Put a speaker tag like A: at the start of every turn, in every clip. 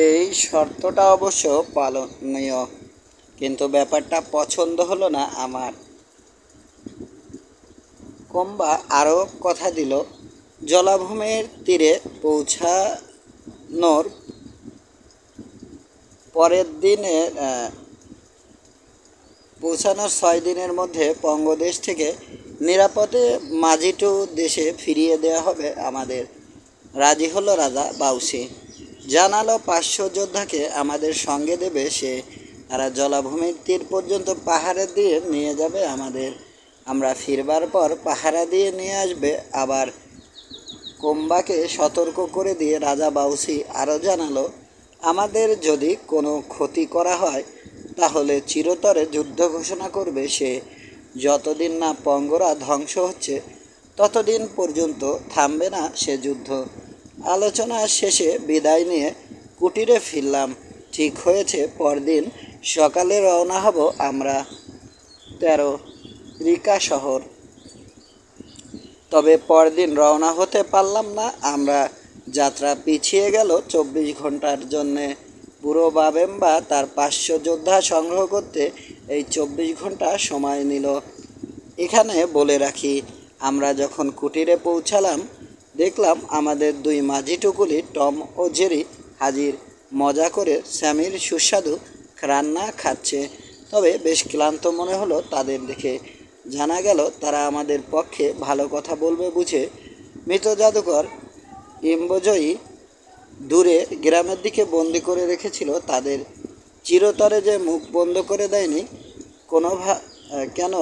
A: এই শর্তটা অবশ্য পালনীয়, কিন্তু ব্যাপারটা পছন্দ হলো না আমার। কম্বা আরও কথা দিল, জলাভূমির তীরে পৌঁছানোর পরের দিনের পৌঁছানোর 6 দিনের মধ্যে পঙ্গদেশ থেকে নিরাপদে মাজিটু দেশে ফিরিয়ে দেওয়া হবে আমাদের। রাজি হলো রাজা বাউসি। জানালো 500 যোদ্ধাকে আমাদের সঙ্গে দেবে সে। তারা জলাভূমির তীর পর্যন্ত পাহারা দিয়ে নিয়ে যাবে আমাদের। আমরা ফিরবার পর পাহারা দিয়ে নিয়ে আসবে আবার। কোম্বাকে সতর্ক করে দিয়ে রাজা বাউসি আরও জানালো, আমাদের যদি কোনো ক্ষতি করা হয় তাহলে চিরতরে যুদ্ধ ঘোষণা করবে সে। যতদিন না পঙ্গরা ধ্বংস হচ্ছে ততদিন পর্যন্ত থামবে না সে যুদ্ধ। আলোচনা শেষে বিদায় নিয়ে কুটিরে ফিরলাম। ঠিক হয়েছে পরদিন সকালে রওনা হব আমরা 13 রিকা শহর। তবে পরদিন রওনা হতে পারলাম না আমরা। যাত্রা পিছিয়ে গেল 24 ঘন্টার জন্যে। পুরো বাবেম্বা তার 500 যোদ্ধা সংগ্রহ করতে এই 24 ঘন্টা সময় নিল। এখানে বলে রাখি, আমরা যখন কুটিরে পৌঁছালাম দেখলাম আমাদের 2 মাঝি টুকুলি টম ও জেরি হাজির। মজা করে স্যামির সুস্বাদু রান্না খাচ্ছে। তবে বেশ ক্লান্ত মনে হলো তাদের দেখে। জানা গেল তারা আমাদের পক্ষে ভালো কথা বলবে বুঝে মৃত জাদুকর ইম্বজয়ী দূরে গ্রামের দিকে বন্দি করে রেখেছিল তাদের। চিরতরে যে মুখ বন্ধ করে দেয়নি কেন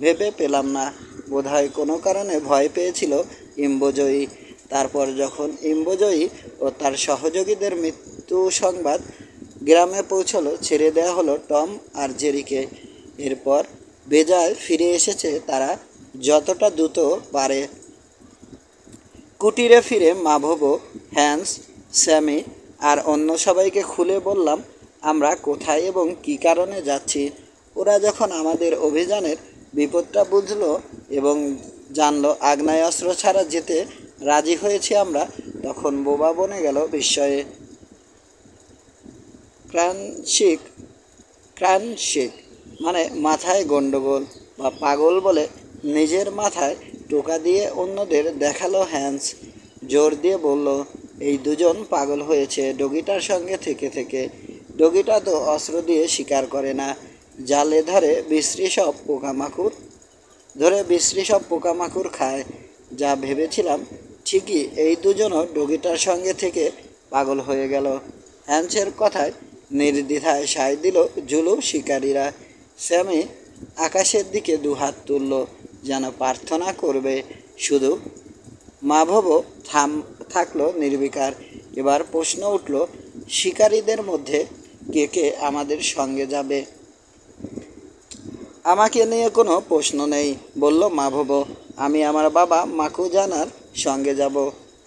A: ভেবে পেলাম না। বোধহয় কোনো কারণে ভয় পেয়েছিল ইম্বজয়ী। তারপর যখন ইম্বজয়ী ও তার সহযোগীদের মৃত্যু সংবাদ গ্রামে পৌঁছলো, ছেড়ে দেওয়া হলো টম আর জেরিকে। এরপর বেজায় ফিরে এসেছে তারা যতটা দ্রুত পারে। কুটিরে ফিরে মাভবো, হ্যান্স, স্যামি আর অন্য সবাইকে খুলে বললাম আমরা কোথায় এবং কী কারণে যাচ্ছি। ওরা যখন আমাদের অভিযানের বিপদটা বুঝলো এবং জানলো আগ্নেয়াস্ত্র ছাড়া যেতে রাজি হয়েছি আমরা, তখন বোবা বনে গেল বিস্ময়ে। ক্রানশিক মানে মাথায় গণ্ডগোল বা পাগল বলে নিজের মাথায় টোকা দিয়ে অন্যদের দেখালো হ্যান্স। জোর দিয়ে বলল, এই দুজন পাগল হয়েছে ডগিটার সঙ্গে থেকে থেকে। ডগিটা তো অস্ত্র দিয়ে শিকার করে না, জালে বিশ্রী সব পোকামাকড় খায়। যা ভেবেছিলাম ঠিকই, এই দুজনও ডগিটার সঙ্গে থেকে পাগল হয়ে গেল। হ্যান্সের কথায় নির্দ্বিধায় সায় দিল জুলু শিকারীরা। স্যামি আকাশের দিকে দুহাত তুলল যেন প্রার্থনা করবে। শুধু মাভবো থাকলো নির্বিকার। এবার প্রশ্ন উঠল, শিকারীদের মধ্যে কে কে আমাদের সঙ্গে যাবে? আমাকে নিয়ে কোনো প্রশ্ন নেই, বলল মাভবো। আমি আমার বাবা মাকুজানার সঙ্গে যাব।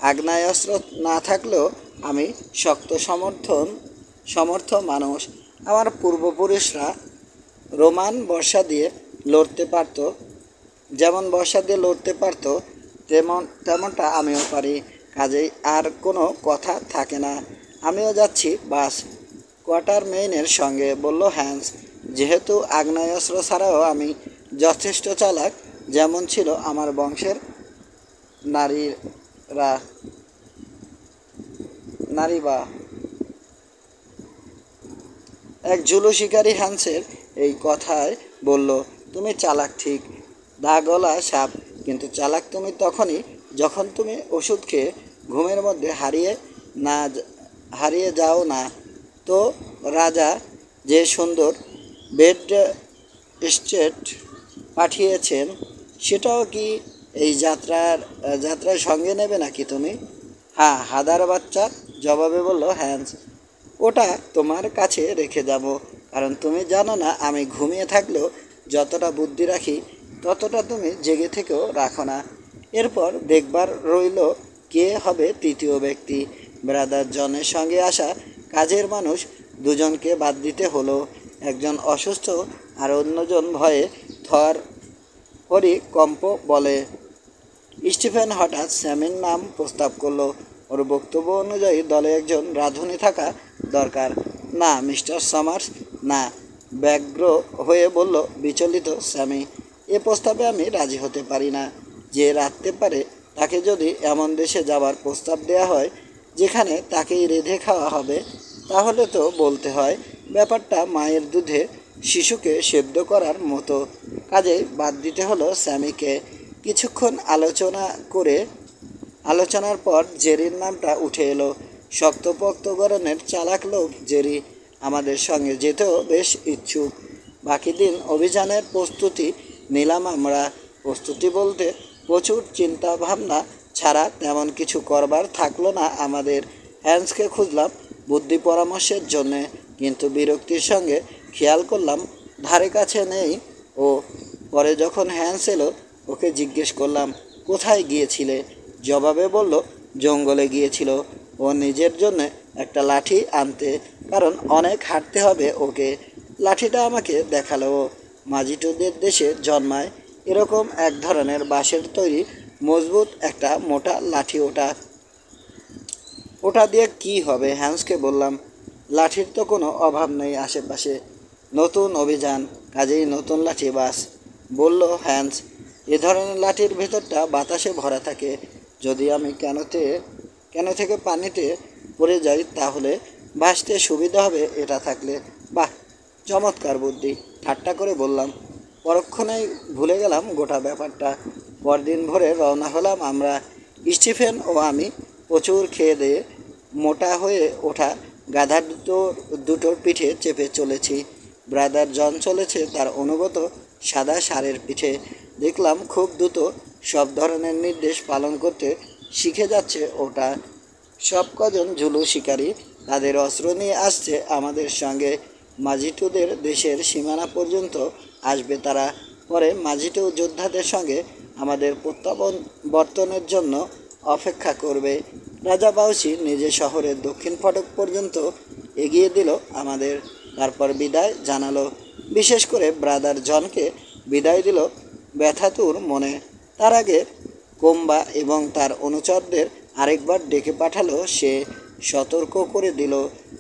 A: আগ্নেয়াস্ত্র না থাকলেও আমি শক্ত সমর্থ মানুষ। আমার পূর্বপুরুষরা রোমান বর্শা দিয়ে লড়তে পারত, যেমন বর্শা দিয়ে লড়তে পারত তেমনটা আমিও পারি। কাজেই আর কোনো কথা থাকে না, আমিও যাচ্ছি বাস। কোয়ার্টারমেইনের সঙ্গে, বলল হ্যান্স। যেহেতু আগ্নেয়াস্ত্র ছাড়াও আমি যথেষ্ট চালাক, যেমন ছিল আমার বংশের নারীবা। এক জুলু শিকারী হ্যান্সের এই কথায় বলল, তুমি চালাক ঠিক, দা গলা সাপ, কিন্তু চালাক তুমি তখনই যখন তুমি ওষুধ খেয়ে ঘুমের মধ্যে হারিয়ে যাও না। তো রাজা যে সুন্দর বেড স্টেট পাঠিয়েছেন সেটাও কি এই যাত্রার সঙ্গে নেবে নাকি তুমি? হ্যাঁ, হাদার বাচ্চা, জবাবে বলল হ্যান্স। ওটা তোমার কাছে রেখে যাব, কারণ তুমি জানো না আমি ঘুমিয়ে থাকলেও যতটা বুদ্ধি রাখি ততটা তুমি জেগে থেকেও রাখো না। এরপর দেখবার রইল কে হবে তৃতীয় ব্যক্তি। ব্রাদার জনের সঙ্গে আসা কাজের মানুষ দুজনকে বাদ দিতে হলো। একজন অসুস্থ আর অন্যজন ভয়ে কম্প বলে। স্টিফেন হঠাৎ স্যামের নাম প্রস্তাব করলো। ওর বক্তব্য অনুযায়ী দলে একজন রাঁধুনি থাকা দরকার। না মিস্টার সামার্স, না, ব্যগ্র হয়ে বলল বিচলিত স্যামি। এ প্রস্তাবে আমি রাজি হতে পারি না। যে রাঁধতে পারে তাকে যদি এমন দেশে যাবার প্রস্তাব দেওয়া হয় যেখানে তাকেই রেঁধে খাওয়া হবে, তাহলে তো বলতে হয় ব্যাপারটা মায়ের দুধে শিশুকে সেদ্ধ করার মতো। কাজেই বাদ দিতে হলো স্যামিকে। কিছুক্ষণ আলোচনার পর জেরির নামটা উঠে এলো। শক্তপোক্ত গড়নের চালাক লোক জেরি আমাদের সঙ্গে যেতেও বেশ ইচ্ছুক। বাকি দিন অভিযানের প্রস্তুতি নিলাম আমরা। প্রস্তুতি বলতে প্রচুর চিন্তা ভাবনা ছাড়া তেমন কিছু করবার থাকলো না আমাদের। হ্যান্সকে খুঁজলাম বুদ্ধি পরামর্শের জন্যে, কিন্তু বিরক্তির সঙ্গে খেয়াল করলাম ধারে কাছে নেই ও। পরে যখন হ্যান্স এলো ওকে জিজ্ঞেস করলাম কোথায় গিয়েছিলে। জবাবে বলল জঙ্গলে গিয়েছিল ও নিজের জন্য একটা লাঠি আনতে, কারণ অনেক হাঁটতে হবে ওকে। লাঠিটা আমাকে দেখালো ও। মাজিটোদের দেশে জন্মায় এরকম এক ধরনের বাঁশের তৈরি মজবুত একটা মোটা লাঠি। ওটা দিয়ে কি হবে? হ্যান্সকে বললাম। লাঠির তো কোনো অভাব নেই আশেপাশে। নতুন অভিযান, কাজেই নতুন লাঠি বাস, বলল হ্যান্স। এ ধরনের লাঠির ভেতরটা বাতাসে ভরা থাকে। যদি আমি কেন থেকে পানিতে পড়ে যাই তাহলে ভাসতে সুবিধা হবে এটা থাকলে। বাহ, চমৎকার বুদ্ধি, ঠাট্টা করে বললাম। পরক্ষণেই ভুলে গেলাম গোটা ব্যাপারটা। পরদিন ভোরে রওনা হলাম আমরা। স্টিফেন ও আমি প্রচুর খেয়ে দিয়ে মোটা হয়ে ওঠা গাধা দুটোর পিঠে চেপে চলেছি। ব্রাদার জন চলেছে তার অনুগত সাদা ষাঁড়ের পিঠে। দেখলাম খুব দ্রুত সব ধরনের নির্দেশ পালন করতে শিখে যাচ্ছে ওটা। সব কজন ঝুলু শিকারী, তাদের অস্ত্র নিয়ে আসছে আমাদের সঙ্গে। মাজিটুদের দেশের সীমানা পর্যন্ত আসবে তারা। পরে মাজিটু যোদ্ধাদের সঙ্গে আমাদের প্রত্যাবর্তনের জন্য অপেক্ষা করবে। রাজা বাউসি নিজে শহরের দক্ষিণ ফটক পর্যন্ত এগিয়ে দিল আমাদের। তারপর বিদায় জানালো। বিশেষ করে ব্রাদার জনকে বিদায় দিল ব্যথাতুর মনে। তার আগে কোম্বা এবং তার অনুচরদের আরেকবার ডেকে পাঠালো সে। সতর্ক করে দিল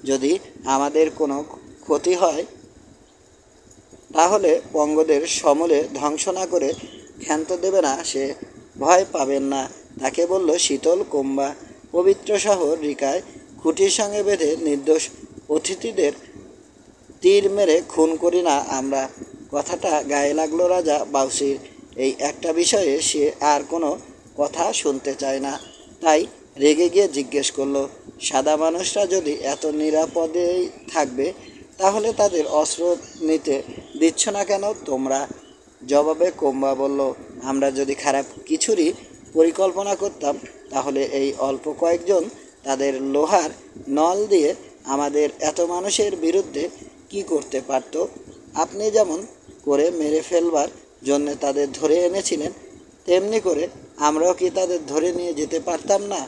A: যদি আমাদের কোনো ক্ষতি হয় তাহলে পঙ্গদের সমূলে ধ্বংস না করে ক্ষান্ত দেবে না সে। ভয় পাবেন না, তাকে বলল শীতল কোম্বা। পবিত্র শহর রিকায় খুঁটির সঙ্গে বেঁধে নির্দোষ অতিথিদের তীর মেরে খুন করি না আমরা। কথাটা গায়ে লাগলো রাজা বাউসির। এই একটা বিষয়ে সে আর কোনো কথা শুনতে চায় না। তাই রেগে গিয়ে জিজ্ঞেস করলো, সাদা মানুষরা যদি এত নিরাপদেই থাকবে তাহলে তাদের অস্ত্র নিতে দিচ্ছ না কেন তোমরা? জবাবে কোম্বা বলল, আমরা যদি খারাপ কিছুরই পরিকল্পনা করতাম তাহলে এই অল্প কয়েকজন তাদের লোহার নল দিয়ে আমাদের এত মানুষের বিরুদ্ধে কি করতে পারত? আপনি যেমন করে মেরে ফেলবার জন্য তাদের ধরে এনেছিলেন, তেমনি করে আমরাও কি তাদের ধরে নিয়ে যেতে পারতাম না?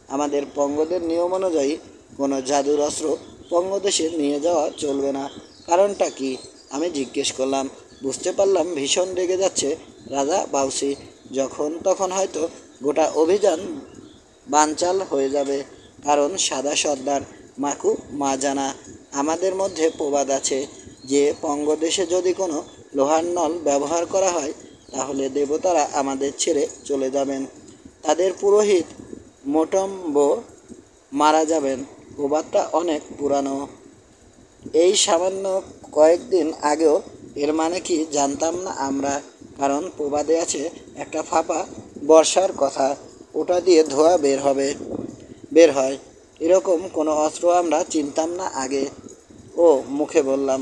A: আমাদের পঙ্গদের নিয়ম অনুযায়ী কোনো জাদুর অস্ত্র পঙ্গদেশে নিয়ে যাওয়া চলবে না। কারণটা কি? আমি জিজ্ঞেস করলাম। বুঝতে পারলাম ভীষণ রেগে যাচ্ছে রাজা বাউসি। যখন তখন হয়তো গোটা অভিযান বানচাল হয়ে যাবে। কারণ সাদা সর্দার মাকু মা জানা, আমাদের মধ্যে প্রবাদ আছে যে পঙ্গদেশে যদি কোনো লোহার নল ব্যবহার করা হয় তাহলে দেবতারা আমাদের ছেড়ে চলে যাবেন, তাদের পুরোহিত মোটম্বো মারা যাবেন। প্রবাদটা অনেক পুরানো। এই সামান্য কয়েকদিন আগেও এর মানে কি জানতাম না আমরা। কারণ প্রবাদে আছে একটা ফাঁপা বর্ষার কথা, ওটা দিয়ে ধোঁয়া বের হয়। এরকম কোনো অস্ত্র আমরা চিনতাম না আগে। ও মুখে বললাম,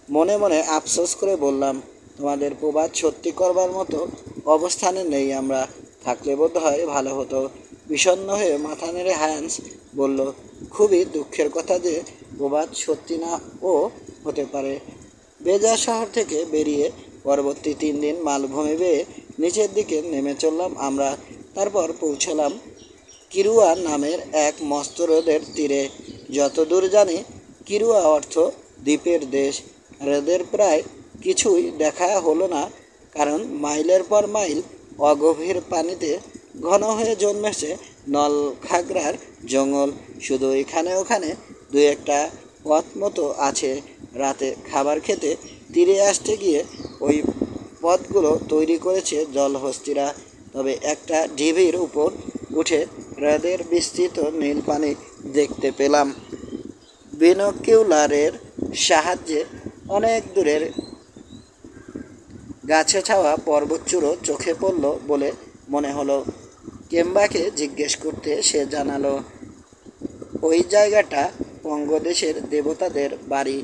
A: মনে মনে আফসোস করে বললাম, তোমাদের প্রবাদ সত্যি করবার মতো অবস্থানে নেই আমরা। থাকলে বোধ হয় ভালো হতো। বিষণ্ণ হয়ে মাথা নেড়ে হ্যান্স বলল, খুবই দুঃখের কথা যে প্রবাদ সত্যি না ও হতে পারে। বেজা শহর থেকে বেরিয়ে পরবর্তী 3 দিন মালভূমি বেয়ে নিচের দিকে নেমে চললাম আমরা। তারপর পৌঁছলাম কিরুয়া নামের এক মস্ত হ্রদের তীরে। যতদূর জানি কিরুয়া অর্থ দ্বীপের দেশ। হ্রদের প্রায় কিছুই দেখা হলো না, কারণ মাইলের পর মাইল অগভীর পানিতে ঘন হয়ে জন্মেছে নলখাগড়ার জঙ্গল, শুধু এখানে ওখানে দুই একটা পথ মতো আছে। রাতে খাবার খেতে তীরে আসতে গিয়ে ওই পথগুলো তৈরি করেছে জলহস্তিরা। তবে একটা ঢিবির উপর উঠে হ্রদের বিস্তৃত নীল পানি দেখতে পেলাম। বিনোকিউলারের সাহায্যে অনেক দূরের গাছে ছাওয়া পর্বতচূড়ো চোখে পড়ল বলে মনে হলো। কেম্বাকে জিজ্ঞেস করতে সে জানালো ওই জায়গাটা বঙ্গদেশের দেবতাদের বাড়ি।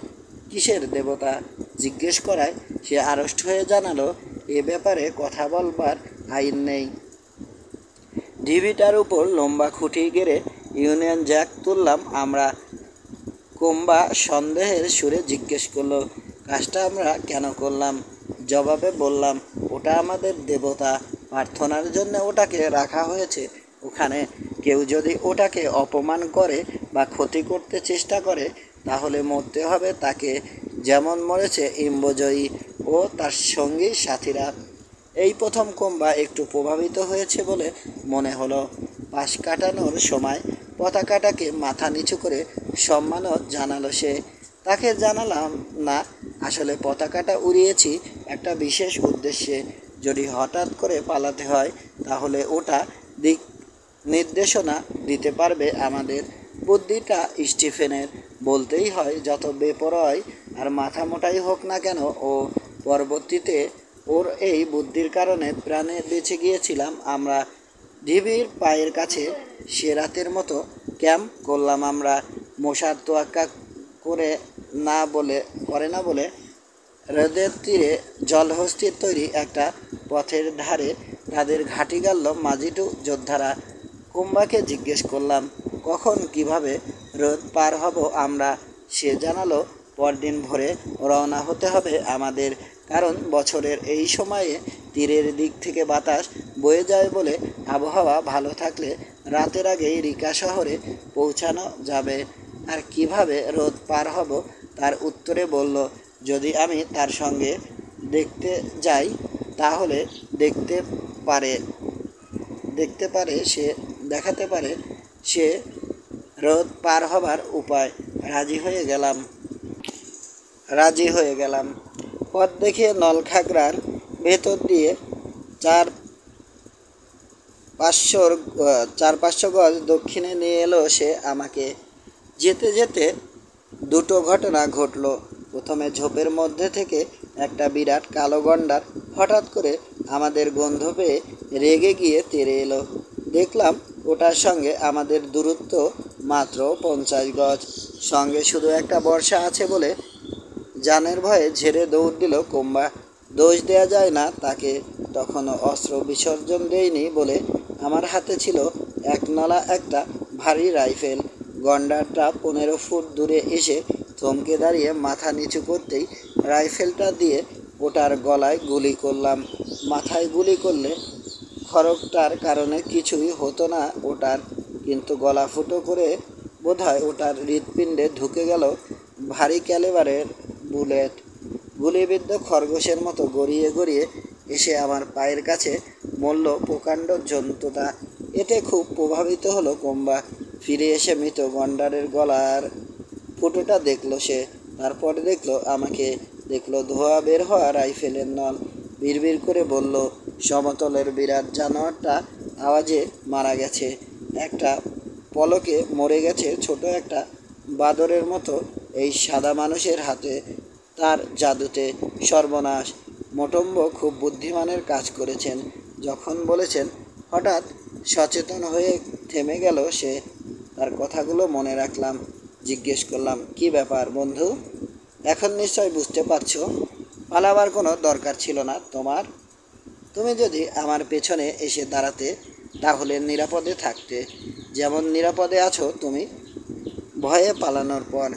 A: কিসের দেবতা জিজ্ঞেস করায় সে আড়ষ্ট হয়ে জানালো এ ব্যাপারে কথা বলবার আইন নেই। ঢিবিটার উপর লম্বা খুঁটি গেড়ে ইউনিয়ন জ্যাক তুললাম আমরা। কোম্বা সন্দেহের সুরে জিজ্ঞেস করলো কাজটা আমরা কেন করলাম? জবাবে বললাম ওটা আমাদের দেবতা, প্রার্থনার জন্য ওটাকে রাখা হয়েছে ওখানে। কেউ যদি ওটাকে অপমান করে বা ক্ষতি করতে চেষ্টা করে তাহলে মরতে হবে তাকে, যেমন মরেছে ইম্বজয়ী ও তার সঙ্গী সাথীরা। এই প্রথম কোম্বা একটু প্রভাবিত হয়েছে বলে মনে হলো। পাশ কাটানোর সময় পতাকাটাকে মাথা নিচু করে সম্মানও জানালো সে। তাকে জানালাম না, আসলে পতাকাটা উড়িয়েছি একটা বিশেষ উদ্দেশ্যে। যদি হঠাৎ করে পালাতে হয় তাহলে ওটা দিক নির্দেশনা দিতে পারবে আমাদের। বুদ্ধিটা স্টিফেনের, বলতেই হয় যত বেপরোয়াই আর মাথা মোটাই হোক না কেন ও পরবর্তীতে ওর এই বুদ্ধির কারণে প্রাণে বেঁচে গিয়েছিলাম আমরা। ঢিবির পায়ের কাছে সে রাতের মতো ক্যাম্প করলাম আমরা। মশার তোয়াক্কা করে না বলে হ্রদের তীরে জলহস্তির তৈরি একটা পথের ধারে তাদের ঘাঁটি গাড়ল মাজিটু যোদ্ধারা। কুম্বাকে জিজ্ঞেস করলাম কখন কিভাবে হ্রদ পার হব আমরা। সে জানালো পরদিন ভোরে রওনা হতে হবে আমাদের, কারণ বছরের এই সময়ে তীরের দিক থেকে বাতাস বয়ে যায় বলে আবহাওয়া ভালো থাকলে রাতের আগেই রিকা শহরে পৌঁছানো যাবে। আর কিভাবে হ্রদ পার হব তার উত্তরে বলল যদি আমি তার সঙ্গে দেখতে যাই তাহলে দেখাতে পারে সে হ্রদ পার হবার উপায়। রাজি হয়ে গেলাম। পথ দেখে নলখাগড়ার ভেতর দিয়ে 400-500 গজ দক্ষিণে নিয়ে এলো সে আমাকে। যেতে যেতে দুটো ঘটনা ঘটলো। প্রথমে ঝোপের মধ্যে থেকে একটা বিরাট কালো গন্ডার হঠাৎ করে আমাদের গন্ধ পেয়ে রেগে গিয়ে তেড়ে এলো। দেখলাম ওটার সঙ্গে আমাদের দূরত্ব মাত্র 50 গজ। সঙ্গে শুধু একটা বর্শা আছে বলে জানের ভয়ে ঝেড়ে দৌড় দিল কোম্বা। দোষ দেয়া যায় না তাকে, তখনও অস্ত্র বিসর্জন দেয়নি বলে আমার হাতে ছিল একনলা একটা ভারী রাইফেল। গন্ডারটা 15 ফুট দূরে এসে থমকে দাঁড়িয়ে মাথা নিচু করতেই রাইফেলটা দিয়ে ওটার গলায় গুলি করলাম। মাথায় গুলি করলে খড়গটার কারণে কিছুই হতো না ওটার, কিন্তু গলা ফুটো করে বোধহয় ওটার হৃৎপিণ্ডে ঢুকে গেল ভারী ক্যালিবারের বুলেট। গুলিবিদ্ধ খরগোশের মতো গড়িয়ে গড়িয়ে এসে আমার পায়ের কাছে মরল প্রকাণ্ড জন্তুটা। এতে খুব প্রভাবিত হলো কোম্বা। ফিরে এসে মৃত গন্ডারের গলার ফুটোটা দেখলো সে। তারপর দেখলো আমাকে, দেখলো ধোঁয়া বের হওয়া রাইফেলের নল। বিড়বিড় করে বলল সমতলের বিরাট জানোয়ারটা আওয়াজে মারা গেছে, একটা পলকে মরে গেছে ছোট একটা বাদরের মতো এই সাদা মানুষের হাতে, তার জাদুতে। সর্বনাশ। মোটম্ব খুব বুদ্ধিমানের কাজ করেছেন যখন বলেছেন। হঠাৎ সচেতন হয়ে থেমে গেল সে। তার কথাগুলো মনে রাখলাম। জিজ্ঞেস করলাম কি ব্যাপার বন্ধু, এখন নিশ্চয় বুঝতে পারছো পালাবার কোনো দরকার ছিল না তোমার। তুমি যদি আমার পেছনে এসে দাঁড়াতে তাহলে নিরাপদে থাকতে, যেমন নিরাপদে আছো তুমি ভয়ে পালানোর পর।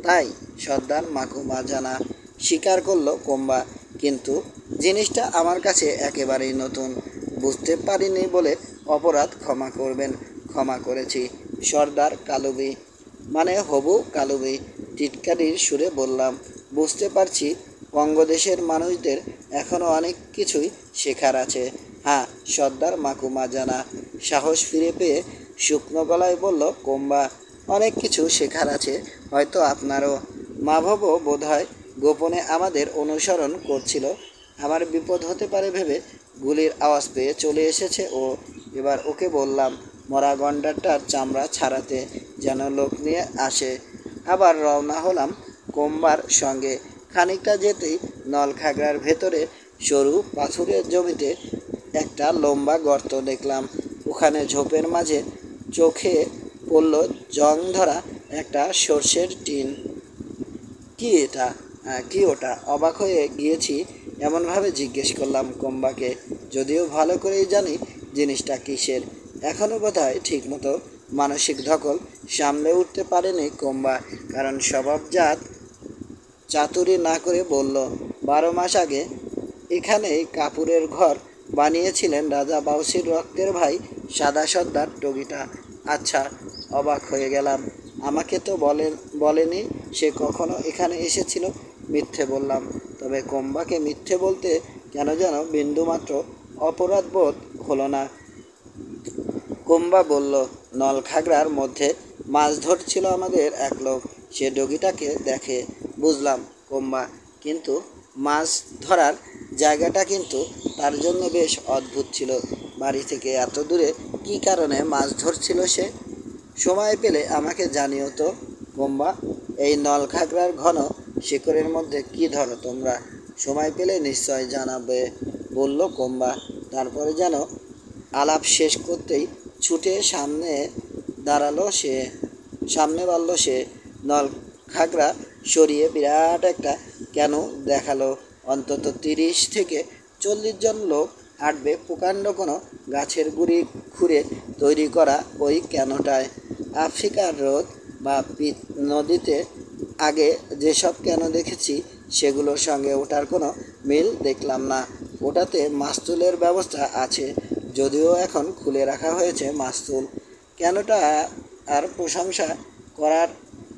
A: তাই সর্দার মাকুমা জানা, স্বীকার করলো কোম্বা। কিন্তু জিনিসটা আমার কাছে একেবারেই নতুন, বুঝতে পারিনি বলে অপরাধ ক্ষমা করবেন। ক্ষমা করেছি সর্দার কালুবি, মানে হবু কালুবি। টিটকারির সুরে বললাম বুঝতে পারছি বঙ্গদেশের মানুষদের এখনও অনেক কিছুই শেখার আছে। হ্যাঁ সর্দার মাকুমা জানা। সাহস ফিরে পেয়ে শুকনো গলায় বলল, কোম্বা, অনেক কিছু শেখার আছে, হয়তো আপনারও। মাভবও বোধহয় গোপনে আমাদের অনুসরণ করছিল। আমার বিপদ হতে পারে ভেবে গুলির আওয়াজ পেয়ে চলে এসেছে ও। এবার ওকে বললাম মরা গন্ডারটার চামড়া ছাড়াতে যেন লোক নিয়ে আসে। আবার রওনা হলাম কোম্বার সঙ্গে। খানিকটা যেতেই নলখাগড়ার ভেতরে সরু পাথুরের জমিতে একটা লম্বা গর্ত দেখলাম। ওখানে ঝোপের মাঝে চোখে পড়ল জং ধরা একটা সর্ষের টিন। কি এটা? কি ওটা? অবাক হয়ে গিয়েছি, এমনভাবে জিজ্ঞেস করলাম কোম্বাকে, যদিও ভালো করেই জানি জিনিসটা কিসের। এখনও বোধহয় ঠিকমতো মানসিক ধকল সামলে উঠতে পারেনি কোম্বা, কারণ স্বভাবজাত চাতুরি না করে বলল, 12 মাস আগে এখানেই কাপুরের ঘর বানিয়েছিলেন রাজা বাউসির রক্তের ভাই সাদা সর্দার টগিটা। আচ্ছা, অবাক হয়ে গেলাম। আমাকে তো বলেনি সে কখনো এখানে এসেছিল। মিথ্যে বললাম। তবে কোম্বাকে মিথ্যে বলতে কেন যেন বিন্দুমাত্র অপরাধ বোধ হলো না। কোম্বা বলল, নলখাগড়ার মধ্যে মাছ ধরছিল আমাদের এক লোক, সে ডগিটাকে দেখে। বুঝলাম কোম্বা, কিন্তু মাছ ধরার জায়গাটা কিন্তু তার জন্য বেশ অদ্ভুত ছিল। বাড়ি থেকে এত দূরে কী কারণে মাছ ধরছিল সে? সময় পেলে আমাকে জানিও তো কোম্বা। এই নলখাগড়ার ঘন শিকড়ের মধ্যে কি ধরো তোমরা? সময় পেলে নিশ্চয় জানাবে, বলল কোম্বা। তারপরে যেন আলাপ শেষ করতেই ছুটে সামনে বাড়ল সে। নলখাগড়া সরিয়ে বিরাট একটা ক্যানো দেখালো। অন্তত 30 থেকে 40 জন লোক আটবে প্রকাণ্ড কোনো গাছের গুঁড়ি খুঁড়ে তৈরি করা ওই ক্যানোটায়। আফ্রিকার হ্রদ বা নদীতে আগে যেসব ক্যানো দেখেছি সেগুলোর সঙ্গে ওটার কোনো মিল দেখলাম না। ওটাতে মাস্তুলের ব্যবস্থা আছে, যদিও এখন খুলে রাখা হয়েছে মাস্তুল। ক্যানোটা আর প্রশংসা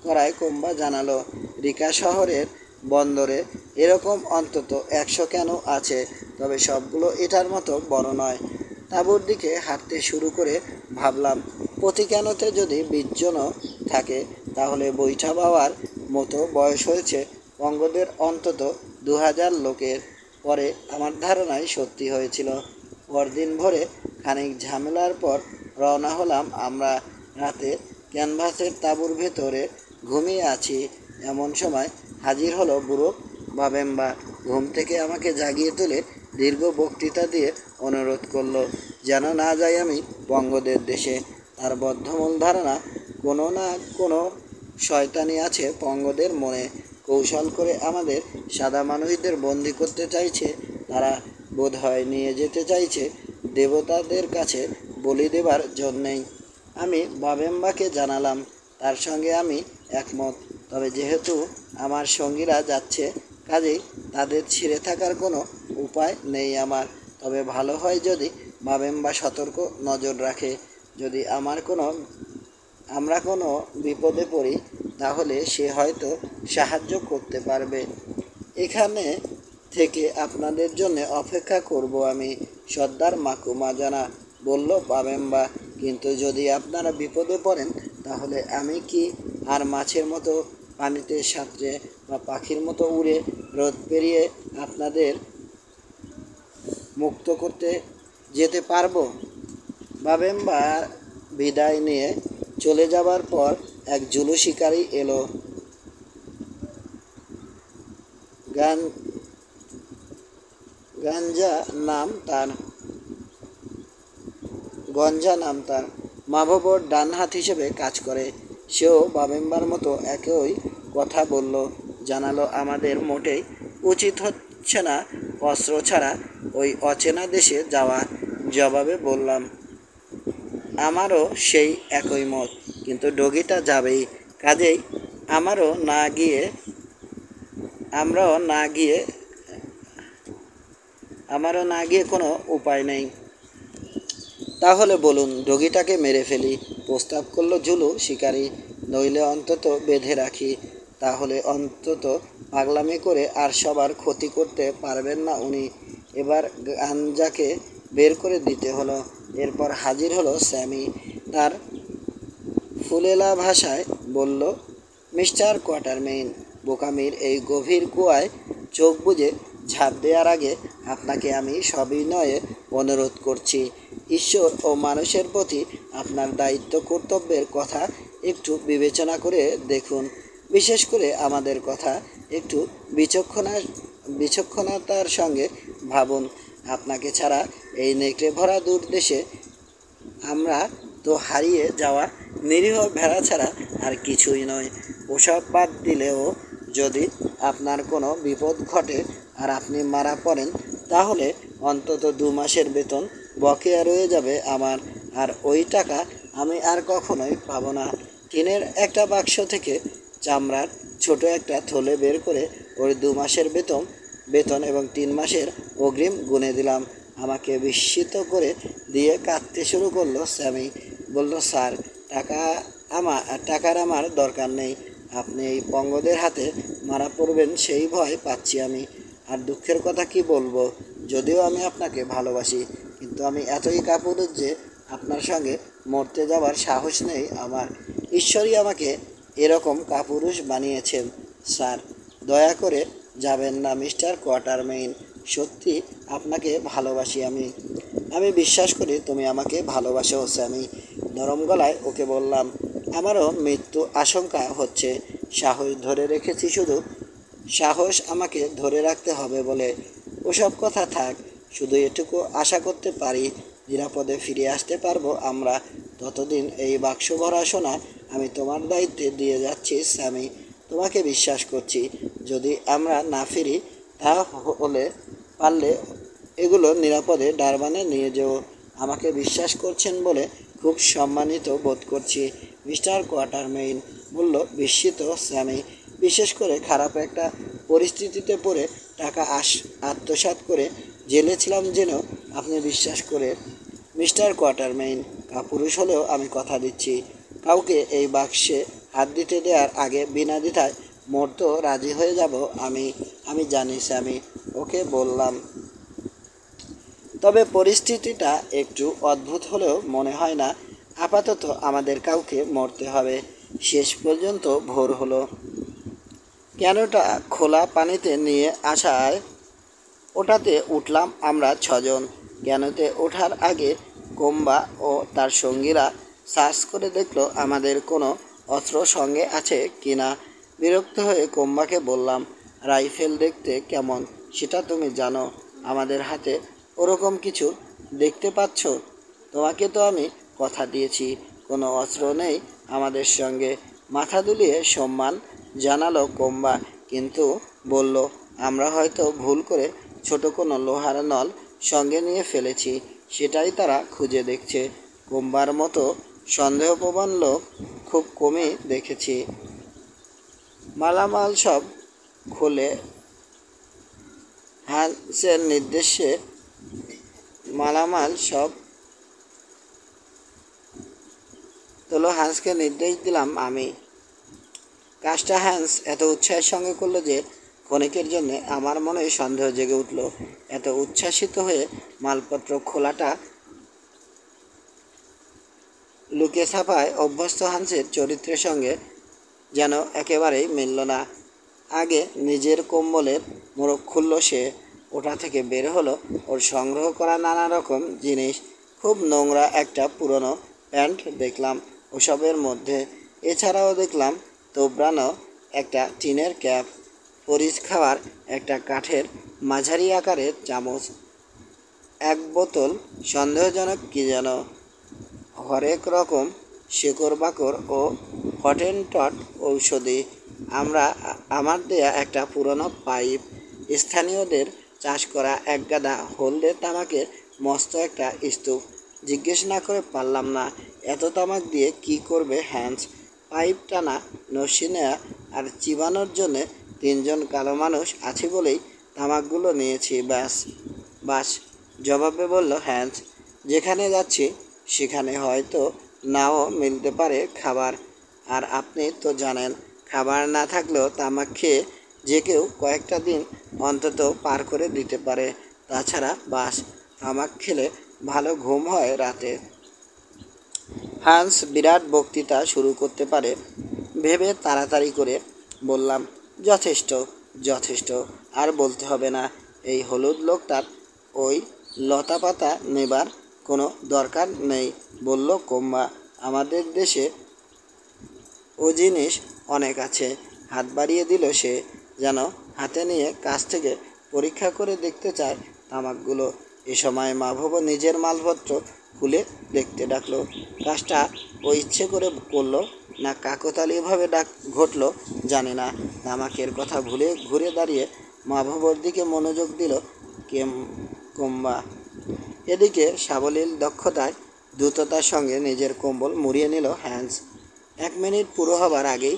A: করায় কোম্বা জানালো, রিকা শহরের বন্দরে এরকম অন্তত 100 ক্যানো আছে, তবে সবগুলো এটার মতো বড় নয়। তাঁবুর দিকে হাঁটতে শুরু করে ভাবলাম, প্রতি ক্যানোতে যদি 20 জনও থাকে তাহলে বৈঠা বাওয়ার মতো বয়স হয়েছে পঙ্গদের অন্তত 2000 লোকের। পরে আমার ধারণাই সত্যি হয়েছিল। পরদিন ভোরে খানিক ঝামেলার পর রওনা হলাম আমরা। রাতে ক্যানভাসের তাঁবুর ভেতরে ঘুমিয়ে আছি, এমন সময় হাজির হলো বুড়ো বাবেম্বা। ঘুম থেকে আমাকে জাগিয়ে তুলে দীর্ঘ বক্তৃতা দিয়ে অনুরোধ করলো যেন না যাই আমি পঙ্গদের দেশে। তার বদ্ধমূল ধারণা, কোনো না কোনো শয়তানি আছে পঙ্গদের মনে। কৌশল করে আমাদের সাদা মানুষদের বন্দি করতে চাইছে তারা। বোধহয় নিয়ে যেতে চাইছে দেবতাদের কাছে বলি দেবার জন্যেই। আমি বাবেম্বাকে জানালাম তার সঙ্গে আমি একমত। তবে যেহেতু আমার সঙ্গীরা যাচ্ছে, কাজেই তাদের ছিঁড়ে থাকার কোনো উপায় নেই আমার। তবে ভালো হয় যদি বাবেম্বা সতর্ক নজর রাখে। যদি আমরা কোনো বিপদে পড়ি তাহলে সে হয়তো সাহায্য করতে পারবে। এখানে থেকে আপনাদের জন্য অপেক্ষা করব আমি, সর্দার মাকুমা জানা, বলল বাবেম্বা। কিন্তু যদি আপনারা বিপদে পড়েন তাহলে আমি কি আর মাছের মতো পানিতে সাঁতরে বা পাখির মতো উড়ে রোদ পেরিয়ে আপনাদের মুক্ত করতে যেতে পারবো? বাবেম্বা বিদায় নিয়ে চলে যাবার পর এক জুলু শিকারি এলো। গঞ্জা নাম তার। মাভবর ডান হাত হিসেবে কাজ করে। সেও বাবেম্বার মতো একই কথা বলল। জানালো আমাদের মোটেই উচিত হচ্ছে না অস্ত্র ছাড়া ওই অচেনা দেশে যাওয়া। জবাবে বললাম, আমারও সেই একই মত, কিন্তু ডগিটা যাবেই, কাজেই আমরাও না গিয়ে কোনো উপায় নেই। তাহলে বলুন, ডগিটাকে মেরে ফেলি, প্রস্তাব করলো জুলু শিকারি। নইলে অন্তত বেঁধে রাখি, তাহলে অন্তত পাগলামি করে আর সবার ক্ষতি করতে পারবেন না উনি। এবার গাঞ্জাকে বের করে দিতে হলো। এরপর হাজির হলো স্যামি। তার ফুলেলা ভাষায় বলল, মিস্টার কোয়াটারমেইন, বোকামির এই গভীর কুয়ায় চোখ বুজে ঝাঁপ দেওয়ার আগে আপনাকে আমি সবিনয়ে অনুরোধ করছি, ঈশ্বর ও মানুষের প্রতি আপনার দায়িত্ব কর্তব্যের কথা একটু বিবেচনা করে দেখুন। বিশেষ করে আমাদের কথা একটু বিচক্ষণতার সঙ্গে ভাবুন। আপনাকে ছাড়া এই নেকড়ে ভরা দূর দেশে আমরা তো হারিয়ে যাওয়া নিরীহ ভেড়া ছাড়া আর কিছুই নয়। ওসব বাদ দিলেও যদি আপনার কোনো বিপদ ঘটে আর আপনি মারা পড়েন, তাহলে অন্তত 2 মাসের বেতন বকেয়া রয়ে যাবে আমার, আর ওই টাকা আমি আর কখনোই পাবো না। টিনের একটা বাক্স থেকে চামড়ার ছোট একটা থলে বের করে ওর 2 মাসের বেতন এবং 3 মাসের অগ্রিম গুনে দিলাম। আমাকে বিস্মিত করে দিয়ে কাঁদতে শুরু করলো স্যামি। বলল, স্যার, টাকার আমার দরকার নেই। আপনি এই পঙ্গদের হাতে মারা পড়বেন সেই ভয় পাচ্ছি আমি। আর দুঃখের কথা কি বলবো, যদিও আমি আপনাকে ভালোবাসি, কিন্তু আমি এতই কাপুরুষ যে আপনার সঙ্গে মরতে যাওয়ার সাহস নেই আমার। ঈশ্বরই আমাকে এরকম কাপুরুষ বানিয়েছেন। স্যার, দয়া করে যাবেন না মিস্টার কোয়াটারমেইন। সত্যি আপনাকে ভালোবাসি আমি। আমি বিশ্বাস করি তুমি আমাকে ভালোবাসো স্যামি। নরম গলায় ওকে বললাম। আমারও মৃত্যু আশঙ্কা হচ্ছে। সাহস ধরে রেখেছি শুধু, সাহস আমাকে ধরে রাখতে হবে বলে। ওসব কথা থাক, শুধু এটুকু আশা করতে পারি নিরাপদে ফিরে আসতে পারবো আমরা। ততদিন এই বাক্স ভরা সোনা আমি তোমার দায়িত্বে দিয়ে যাচ্ছি স্যামি। তোমাকে বিশ্বাস করছি। যদি আমরা না ফিরি, তাহলে পারলে এগুলো নিরাপদে ডারবানে নিয়ে যেও। আমাকে বিশ্বাস করছেন বলে খুব সম্মানিত বোধ করছি, মিস্টার কোয়াটারমেইন বলল বিস্মিত স্যামি। বিশেষ করে খারাপ একটা পরিস্থিতিতে পড়ে টাকা আত্মসাৎ করে জেলে ছিলাম যেন আপনি বিশ্বাস করে। মিস্টার কোয়াটারমেইন, কাপুরুষ হলেও আমি কথা দিচ্ছি, কাউকে এই বাক্সে হাত দিতে দেওয়ার আগে বিনা দ্বিধায় মরতে রাজি হয়ে যাব আমি জানি স্যামি, ওকে বললাম। তবে পরিস্থিতিটা একটু অদ্ভুত হলেও মনে হয় না আপাতত আমাদের কাউকে মরতে হবে। শেষ পর্যন্ত ভোর হলো। ক্যানোটা খোলা পানিতে নিয়ে আসায় ওটাতে উঠলাম আমরা 6 জন। ক্যানোতে ওঠার আগে কোম্বা ও তার সঙ্গীরা সার্চ করে দেখলো আমাদের কোনো অস্ত্র সঙ্গে আছে কিনা। বিরক্ত হয়ে কোম্বাকে বললাম, রাইফেল দেখতে কেমন সেটা তুমি জানো, আমাদের হাতে ওরকম কিছু দেখতে পাচ্ছ? তোমাকে তো আমি কথা দিয়েছি কোনো অস্ত্র নেই আমাদের সঙ্গে। মাথা দুলিয়ে সম্মান জানালো কোম্বা, কিন্তু বলল, আমরা হয়তো ভুল করে ছোট কোনো লোহার নল সঙ্গে নিয়ে ফেলেছি, সেটাই তারা খুঁজে দেখছে। কোম্বার মতো সন্দেহপ্রবণ লোক খুব কমই দেখেছি। মালামাল সব খোলে হ্যান্সের নির্দেশে। মালামাল সব তোলো, হ্যান্সকে নির্দেশ দিলাম আমি। কাজটা হ্যান্স এত উৎসাহের সঙ্গে করলো যে ক্ষণিকের জন্যে আমার মনে সন্দেহ জেগে উঠল। এত উচ্ছ্বাসিত হয়ে মালপত্র খোলাটা লুকে ছাপায় অভ্যস্ত হ্যান্সের চরিত্রের সঙ্গে যেন একেবারেই মিলল না। আগে নিজের কম্বলের মোড়ক খুলল সে, ওটা থেকে বের হলো ওর সংগ্রহ করা নানা রকম জিনিস। খুব নোংরা একটা পুরনো প্যান্ট দেখলাম ওসবের মধ্যে। এছাড়াও দেখলাম তোবড়ানো একটা টিনের ক্যাপ, পরিচ খাওয়ার একটা কাঠের মাঝারি আকারের চামচ, 1 বোতল সন্দেহজনক কী যেন, হরেক রকম শেকড় বাকড় ও হটেনটট ঔষধি, আমার দেয়া একটা পুরনো পাইপ, স্থানীয়দের চাষ করা একগাদা হলদে তামাকের মস্ত একটা স্তূপ। জিজ্ঞেস না করে পারলাম না এত তামাক দিয়ে কি করবে হ্যান্স। পাইপ টানা, নস্যি নেয়া আর চিবানোর জন্যে 3 জন কালো মানুষ আছে বলেই তামাকগুলো নিয়েছি বাস জবাবে বলল হ্যান্স। যেখানে যাচ্ছি সেখানে হয়তো নাও মিলতে পারে খাবার, আর আপনি তো জানেন খাবার না থাকলেও তামাক খেয়ে যে কেউ কয়েকটা দিন অন্তত পার করে দিতে পারে। তাছাড়া তামাক খেলে ভালো ঘুম হয় রাতে। হান্স বিরাট বক্তৃতা শুরু করতে পারে ভেবে তাড়াতাড়ি করে বললাম, যথেষ্ট যথেষ্ট, আর বলতে হবে না। এই হলুদ লোকটার ওই লতাপাতা নেবার কোনো দরকার নেই, বলল কোম্বা। আমাদের দেশে ও জিনিস অনেক আছে। হাত বাড়িয়ে দিল সে, যেন হাতে নিয়ে কাছ থেকে পরীক্ষা করে দেখতে চায় তামাকগুলো। এ সময় মাভব নিজের মালপত্র খুলে দেখতে ডাকলো। কাজটা ও ইচ্ছে করে করলো না কাকতালীয়ভাবে ঘটলো জানে না। তামাকের কথা ভুলে ঘুরে দাঁড়িয়ে মাভবর দিকে মনোযোগ দিল কোম্বা। এদিকে সাবলীল দক্ষতায় দ্রুততার সঙ্গে নিজের কম্বল মুড়িয়ে নিল হ্যান্স। 1 মিনিট পুরো হবার আগেই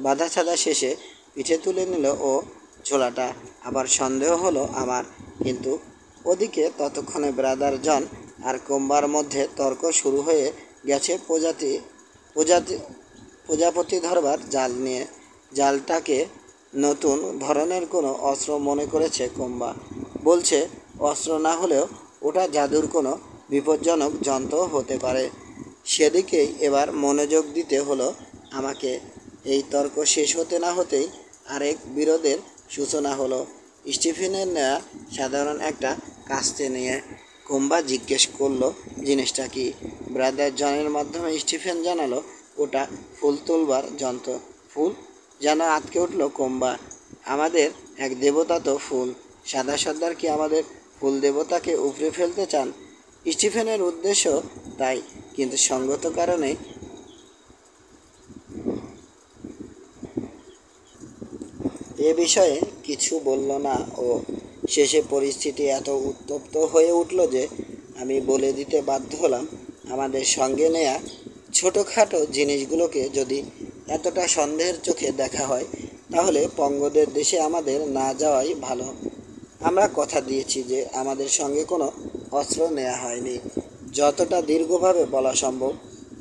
A: বাধা ছাড়া শেষে পিঠে তুলে নিল ও ঝোলাটা। আবার সন্দেহ হলো আমার, কিন্তু ওদিকে ততক্ষণে ব্রাদার জন আর কোম্বার মধ্যে তর্ক শুরু হয়ে গেছে প্রজাপতি ধরবার জাল নিয়ে। জালটাকে নতুন ধরনের কোনো অস্ত্র মনে করেছে কোম্বা। বলছে অস্ত্র না হলেও ওটা জাদুর কোনো বিপজ্জনক যন্ত্র হতে পারে। সেদিকেই এবার মনোযোগ দিতে হলো আমাকে। এই তর্ক শেষ হতে না হতেই আরেক বিরোধের সূচনা হলো। স্টিফেনের নেয়া সাধারণ একটা কাস্তে নিয়ে কোম্বা জিজ্ঞেস করলো জিনিসটা কি। ব্রাদার জনের মাধ্যমে স্টিফেন জানালো ওটা ফুল তুলবার যন্ত্র। ফুল? যেন আটকে উঠল কোম্বা। আমাদের এক দেবতা তো ফুল, সাদা সর্দার কি আমাদের ফুল দেবতাকে উপড়ে ফেলতে চান? স্টিফেনের উদ্দেশ্য তাই, কিন্তু সঙ্গত কারণে এ বিষয়ে কিছু বলল না ও। শেষে পরিস্থিতি এত উত্তপ্ত হয়ে উঠল যে আমি বলে দিতে বাধ্য হলাম, আমাদের সঙ্গে নেয়া ছোটোখাটো জিনিসগুলোকে যদি এতটা সন্দেহের চোখে দেখা হয়, তাহলে পঙ্গদের দেশে আমাদের না যাওয়াই ভালো। আমরা কথা দিয়েছি যে আমাদের সঙ্গে কোনো অস্ত্র নেওয়া হয়নি। যতটা দীর্ঘভাবে বলা সম্ভব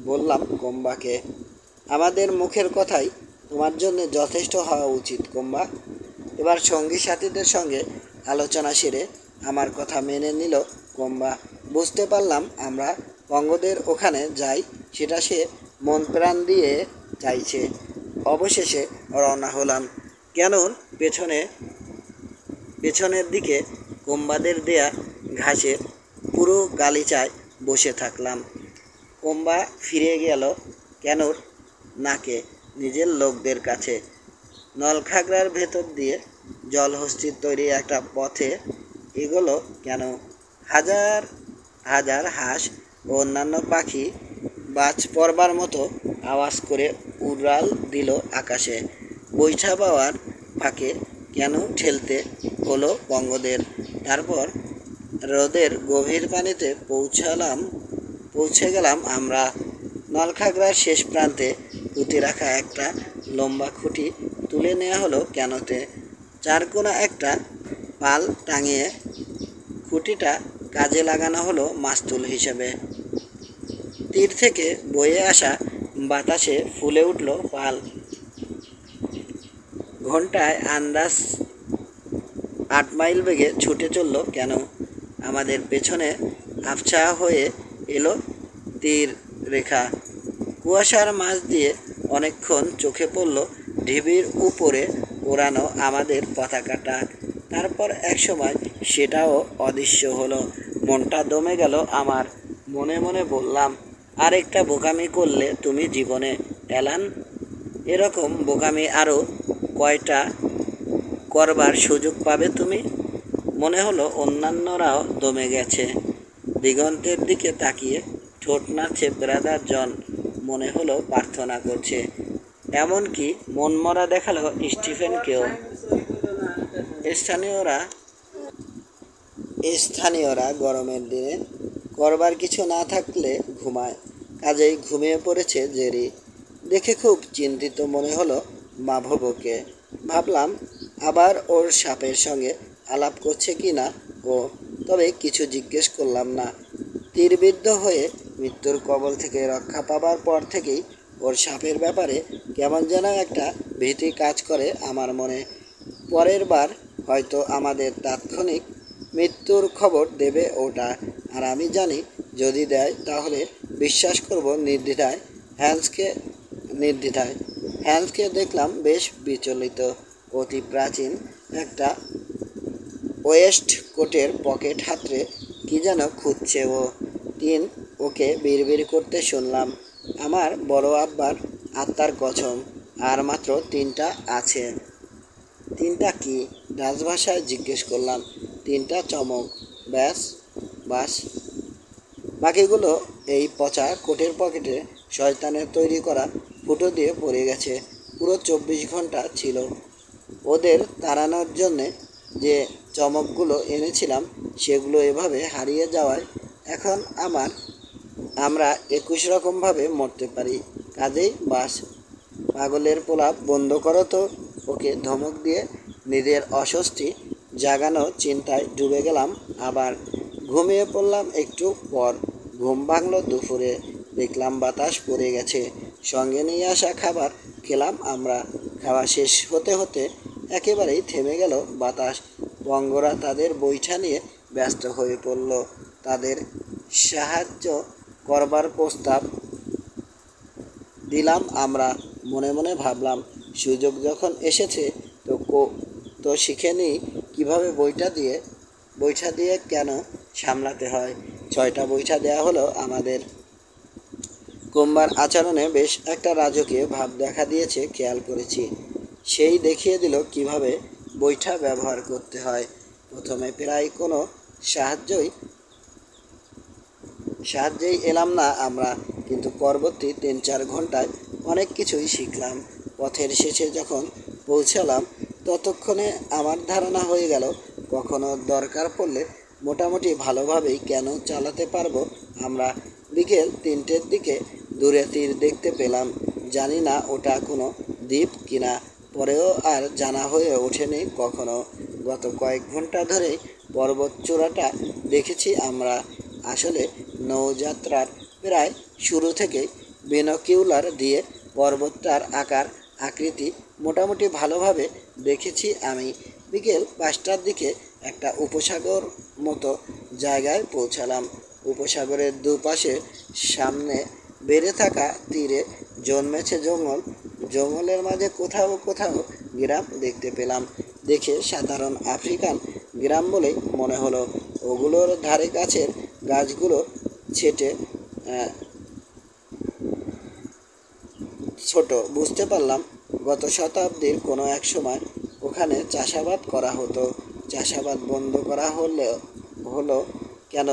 A: বললাম কোম্বাকে। আমাদের মুখের কথাই তোমার জন্য যথেষ্ট হওয়া উচিত কোম্বা। এবার সঙ্গী সাথীদের সঙ্গে আলোচনা সেরে আমার কথা মেনে নিল কোম্বা। বুঝতে পারলাম আমরা পঙ্গদের ওখানে যাই, সেটা সে মন প্রাণ দিয়ে চাইছে। অবশেষে রওনা হলাম। কেন পেছনের দিকে কোম্বাদের দেয়া ঘাসের পুরো গালিচায় বসে থাকলাম। কোম্বা ফিরে গেল কেনর নাকে নিজের লোকদের কাছে। নলখাগড়ার ভেতর দিয়ে জলহস্তির তৈরি একটা পথে এগোলো কেন। হাজার হাজার হাঁস ও অন্যান্য পাখি বাজ পড়বার মতো আওয়াজ করে উড়াল দিল আকাশে। বৈঠা পাওয়ার ফাঁকে কেন ঠেলতে হলো বঙ্গদের। তারপর হ্রদের গভীর পানিতে পৌঁছে গেলাম আমরা। নলখাগড়ার শেষ প্রান্তে পুঁতে রাখা একটা লম্বা খুঁটি তুলে নেওয়া হলো কেনতে। চারকোনা একটা পাল টাঙিয়ে খুঁটিটা কাজে লাগানো হলো মাস্তুল হিসেবে। তীর থেকে বয়ে আসা বাতাসে ফুলে উঠল পাল। ঘন্টায় আন্দাজ 8 মাইল বেগে ছুটে চলল কেন। আমাদের পেছনে আবছা হয়ে এলো তীর রেখা। কুয়াশার মাঝ দিয়ে অনেকক্ষণ চোখে পড়ল ঢিবির উপরে ওড়ানো আমাদের পতাকাটা। তারপর একসময় সেটাও অদৃশ্য হলো। মনটা দমে গেল আমার। মনে মনে বললাম, আর একটা বোকামি করলে তুমি জীবনে, অ্যালান। এরকম বোকামি আরও কয়টা করবার সুযোগ পাবে তুমি? মনে হলো অন্যান্যরাও দমে গেছে। দিগন্তের দিকে তাকিয়ে ঠোঁট নাড়ছে ব্রাদার জন। মনে হলো প্রার্থনা করছে। এমনকি মনমরা দেখালো স্টিফেনকেও। স্থানীয়রা গরমের দিনে করবার কিছু না থাকলে ঘুমায়, কাজেই ঘুমিয়ে পড়েছে জেরি। দেখে খুব চিন্তিত মনে হলো মাভবকে। ভাবলাম আবার ওর সাপের সঙ্গে আলাপ করছে কি না ও, তবে কিছু জিজ্ঞেস করলাম না। তীরবিদ্ধ হয়ে মৃত্যুর কবল থেকে রক্ষা পাবার পর থেকেই ওর সাপের ব্যাপারে কেমন যেন একটা ভীতি কাজ করে আমার মনে। পরের বার হয়তো আমাদের তাৎক্ষণিক মৃত্যুর খবর দেবে ওটা, আর আমি জানি যদি দেয় তাহলে বিশ্বাস করব নির্দ্বিধায় হ্যান্সকে নির্দ্বিধায় হ্যান্সকে দেখলাম বেশ বিচলিত। অতি প্রাচীন একটা ওয়েস্ট কোটের পকেট হাতড়ে কি যেন খুঁজছে ও। ওকে বিড়বিড় করতে শুনলাম, আমার বড় আব্বার আত্মার কসম, আর মাত্র 3টা আছে। 3টা কি? রাজভাষায় জিজ্ঞেস করলাম। 3টা চমক, ব্যাস, বাস। বাকিগুলো এই পচা কোটের পকেটে শয়তানের তৈরি করা ফুটো দিয়ে পড়ে গেছে। পুরো 24 ঘন্টা ছিল। ওদের তাড়ানোর জন্যে যে চমকগুলো এনেছিলাম সেগুলো এভাবে হারিয়ে যাওয়ায় এখন আমরা 21 রকমভাবে মরতে পারি। কাজেই বাস। পাগলের প্রলাপ বন্ধ করো তো, ওকে ধমক দিয়ে নিজের অস্বস্তি জাগানো চিন্তায় ডুবে গেলাম। আবার ঘুমিয়ে পড়লাম একটু পর। ঘুম ভাঙলো দুপুরে। দেখলাম বাতাস পড়ে গেছে। সঙ্গে নিয়ে আসা খাবার খেলাম আমরা। খাওয়া শেষ হতে হতে একেবারেই থেমে গেল বাতাস। বঙ্গরা তাদের বৈঠা নিয়ে ব্যস্ত হয়ে পড়ল। তাদের সাহায্য করবার প্রস্তাব দিলাম আমরা। মনে মনে ভাবলাম, সুযোগ যখন এসেছে তো শিখে নিই কীভাবে বৈঠা দিয়ে কেন সামলাতে হয়। 6টা বৈঠা দেয়া হলো আমাদের। কোম্বার আচরণে বেশ একটা রাজকীয় ভাব দেখা দিয়েছে খেয়াল করেছি। সেই দেখিয়ে দিল কিভাবে বৈঠা ব্যবহার করতে হয়। প্রথমে প্রায় কোনো সাহায্যেই এলাম না আমরা, কিন্তু পরবর্তী 3-4 ঘন্টায় অনেক কিছুই শিখলাম। পথের শেষে যখন পৌঁছালাম ততক্ষণে আমার ধারণা হয়ে গেল কখনো দরকার পড়লে মোটামুটি ভালোভাবেই কেন চালাতে পারবো আমরা। বিকেল 3টের দিকে দূরে তীর দেখতে পেলাম। জানি না ওটা কোনো দ্বীপ কিনা, পরেও আর জানা হয়ে ওঠেনি কখনো। গত কয়েক ঘন্টা ধরেই পর্বত চূড়াটা দেখেছি আমরা। আসলে নৌযাত্রার প্রায় শুরু থেকেই বিনোকিউলার দিয়ে পর্বতটার আকার আকৃতি মোটামুটি ভালোভাবে দেখেছি আমি। বিকেল 5টার দিকে একটা উপসাগর মতো জায়গায় পৌঁছালাম। উপসাগরের দুপাশে সামনে বেড়ে থাকা তীরে জন্মেছে জঙ্গল। জঙ্গলের মাঝে কোথাও কোথাও গ্রাম দেখতে পেলাম। দেখে সাধারণ আফ্রিকান গ্রাম বলেই মনে হলো। ওগুলোর ধারে কাছের গাছগুলো ছেটে ছোট। বুঝতে পারলাম গত শতাব্দীর কোনো এক সময় ওখানে চাষাবাদ করা হতো। চাষাবাদ বন্ধ করা হলো কেন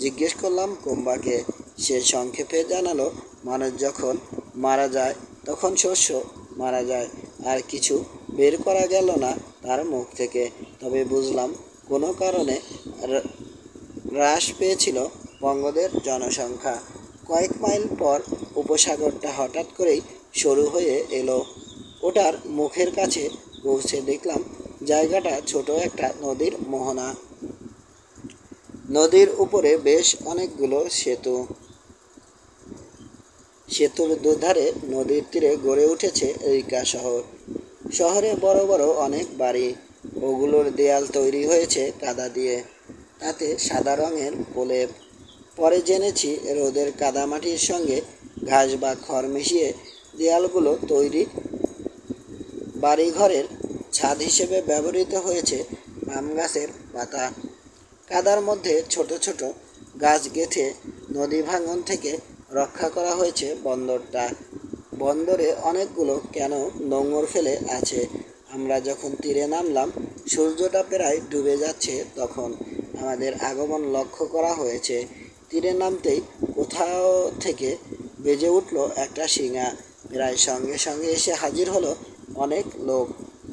A: জিজ্ঞেস করলাম কোম্বাকে। সে সংক্ষেপে জানালো, মানুষ যখন মারা যায় তখন শস্য মারা যায়। আর কিছু বের করা গেল না তার মুখ থেকে। তবে বুঝলাম কোনো কারণে হ্রাস পেয়েছিল বঙ্গদের জনসংখ্যা। কয়েক মাইল পর উপসাগরটা হঠাৎ করেই শুরু হয়ে এলো। ওটার মুখের কাছে পৌঁছে দেখলাম জায়গাটা ছোট একটা নদীর মোহনা। নদীর উপরে বেশ অনেকগুলো সেতুর দুধারে নদীর তীরে গড়ে উঠেছে রিকা শহর। শহরে বড় বড় অনেক বাড়ি। ওগুলোর দেয়াল তৈরি হয়েছে কাদা দিয়ে, তাতে সাদা রঙের প্রলেপ। পরে জেনেছি রোদের কাদামাটির সঙ্গে ঘাস বা খড় মিশিয়ে দেয়ালগুলো তৈরি। বাড়িঘরের ছাদ হিসেবে ব্যবহৃত হয়েছে পাম গাছের পাতা। কাদার মধ্যে ছোট ছোট গাছ গেঁথে নদী ভাঙন থেকে রক্ষা করা হয়েছে বন্দরটা। বন্দরে অনেকগুলো কেন নোঙর ফেলে আছে। আমরা যখন তীরে নামলাম সূর্যটা প্রায় ডুবে যাচ্ছে তখন আমাদের আগমন লক্ষ্য করা হয়েছে। তীরে নামতেই কোথাও থেকে বেজে উঠল একটা শিঙা। প্রায় সঙ্গে সঙ্গে এসে হাজির হলো অনেক লোক।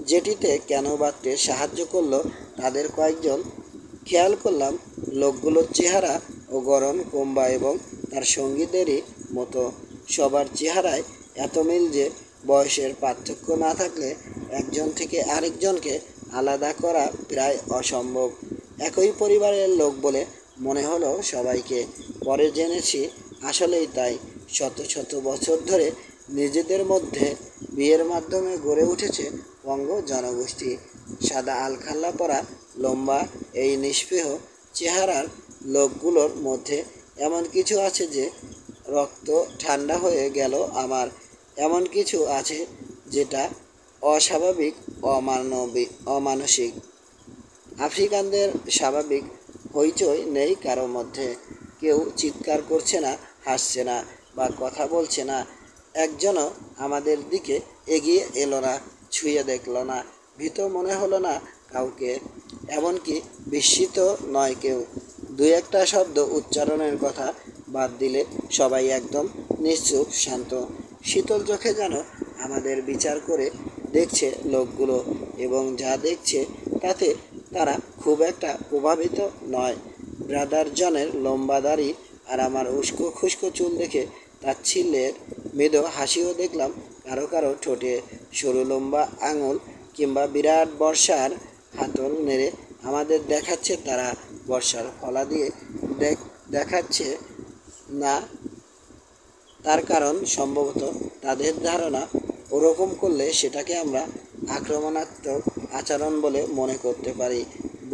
A: যেটিতে কেন বাঁধতে সাহায্য করলো তাদের কয়েকজন। খেয়াল করলাম লোকগুলোর চেহারা ও গড়ন কোম্বা এবং তার সঙ্গীদেরই মতো। সবার চেহারায় এত মিল যে বয়সের পার্থক্য না থাকলে একজন থেকে আরেকজনকে আলাদা করা প্রায় অসম্ভব। একই পরিবারের লোক বলে মনে হলো সবাইকে। পরে জেনেছি আসলেই তাই। শত শত বছর ধরে নিজেদের মধ্যে বিয়ের মাধ্যমে গড়ে উঠেছে বঙ্গ জনগোষ্ঠী। সাদা আলখাল্লা পরা লম্বা এই নিস্পৃহ চেহারার লোকগুলোর মধ্যে এমন কিছু আছে যে রক্ত ঠান্ডা হয়ে গেল আমার। এমন কিছু আছে যেটা অস্বাভাবিক, অমানসিক। আফ্রিকানদের স্বাভাবিক হইচই নেই কারো মধ্যে। কেউ চিৎকার করছে না, হাসছে না বা কথা বলছে না। একজনও আমাদের দিকে এগিয়ে এলো না, ছুঁয়ে দেখল না, ভীত মনে হলো না কাউকে। এমনকি বিস্মিত নয় কেউ। দুই একটা শব্দ উচ্চারণের কথা বাদ দিলে সবাই একদম নিশ্চুপ, শান্ত। শীতল চোখে যেন আমাদের বিচার করে দেখছে লোকগুলো, এবং যা দেখছে তাতে তারা খুব একটা প্রভাবিত নয়। ব্রাদার জনের লম্বা দাড়ি আর আমার উস্কো খুস্কো চুল দেখে তাচ্ছিল্যের মৃদু হাসিও দেখলাম কারো কারো ঠোঁটে। সরু লম্বা আঙুল কিংবা বিরাট বর্ষার হাতল নেড়ে আমাদের দেখাচ্ছে তারা। বর্ষার ফলা দিয়ে দেখাচ্ছে না, তার কারণ সম্ভবত তাদের ধারণা ওরকম করলে সেটাকে আমরা আক্রমণাত্মক আচরণ বলে মনে করতে পারি।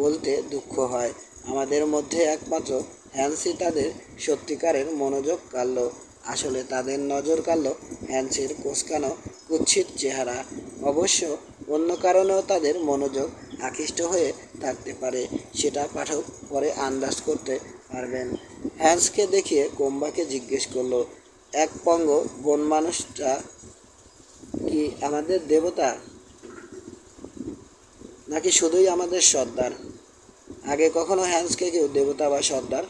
A: বলতে দুঃখ হয়, আমাদের মধ্যে একমাত্র হ্যান্সি তাদের সত্যিকারের মনোযোগ কাড়ল। আসলে তাদের নজর কাড়ল হ্যান্সির কোঁচকানো কুৎসিত চেহারা। অবশ্য অন্য কারণেও তাদের মনোযোগ আকৃষ্ট হয়ে থাকতে পারে, সেটা পাঠক পরে আন্দাজ করতে পারবেন। হ্যান্সকে দেখিয়ে কোম্বাকে জিজ্ঞেস করলো, এক পঙ্গ বন মানুষটা কি আমাদের দেবতা, নাকি শুধুই আমাদের সর্দার? আগে কখনো হ্যান্সকে কেউ দেবতা বা সর্দার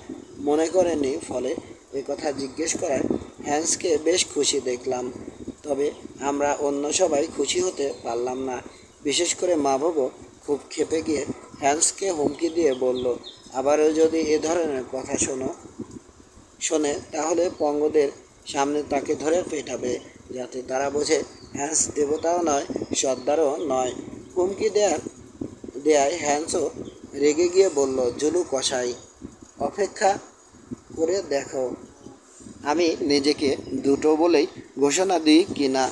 A: মনে করেনি, ফলে এ কথা জিজ্ঞেস করায় হ্যান্সকে বেশ খুশি দেখলাম। তবে আমরা অন্য সবাই খুশি হতে পারলাম না। বিশেষ করে মা বাবু খুব ক্ষেপে গিয়ে হ্যান্সকে হুমকি দিয়ে বলল, আবারও যদি এ ধরনের কথা শোনে তাহলে পঙ্গদের সামনে তাকে ধরে পেটাবে, যাতে তারা বোঝে হ্যান্স দেবতাও নয়, সর্দারও নয়। হুমকি দেয়ায় হ্যান্সও রেগে গিয়ে বলল, জুলু কসাই, অপেক্ষা করে দেখো আমি নিজেকে দুটো বলেই ঘোষণা দিই কি না।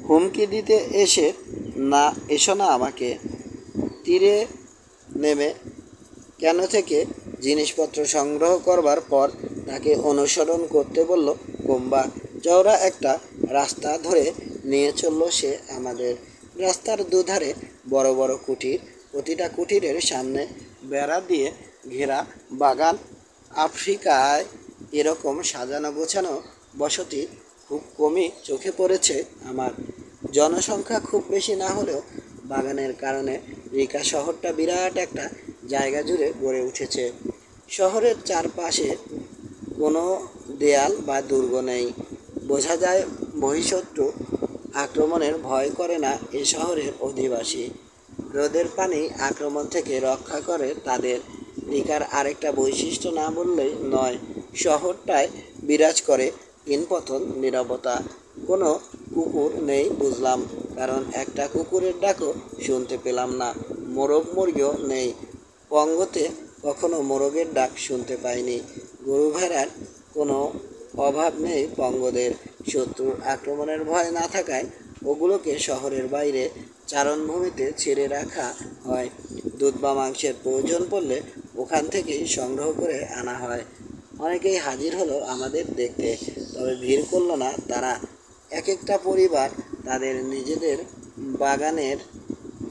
A: হুমকি দিতে এসো না আমাকে। তীরে নেমে কেন থেকে জিনিসপত্র সংগ্রহ করবার পর তাকে অনুসরণ করতে বলল কোম্বা। চওড়া একটা রাস্তা ধরে নিয়ে চলল সে আমাদের। রাস্তার দুধারে বড় বড় কুটির, প্রতিটা কুটিরের সামনে বেড়া দিয়ে ঘেরা বাগান। আফ্রিকায় এরকম সাজানো গোছানো বসতি খুব কমই চোখে পড়েছে আমার। জনসংখ্যা খুব বেশি না হলেও বাগানের কারণে রিকা শহরটা বিরাট একটা জায়গা জুড়ে গড়ে উঠেছে। শহরের চারপাশে কোনো দেয়াল বা দুর্গ নেই। বোঝা যায় বহিঃশত্রু আক্রমণের ভয় করে না এ শহরের অধিবাসী। রোদের পানি আক্রমণ থেকে রক্ষা করে তাদের। রিকার আরেকটা বৈশিষ্ট্য না বললেই নয়, শহরটায় বিরাজ করে ইনপতন নীরবতা। কোনো কুকুর নেই বুঝলাম, কারণ একটা কুকুরের ডাকও শুনতে পেলাম না। মোরগ মুরগিও নেই, পঙ্গতে কখনো মোরগের ডাক শুনতে পাইনি। গরু ভেড়ার কোনো অভাব নেই পঙ্গদের। শত্রুর আক্রমণের ভয় না থাকায় ওগুলোকে শহরের বাইরে চারণভূমিতে ছেড়ে রাখা হয়। দুধ বা মাংসের প্রয়োজন পড়লে ওখান থেকেই সংগ্রহ করে আনা হয়। অনেকেই হাজির হলো আমাদের দেখতে, তবে ভিড় করলো না তারা। এক একটা পরিবার তাদের নিজেদের বাগানের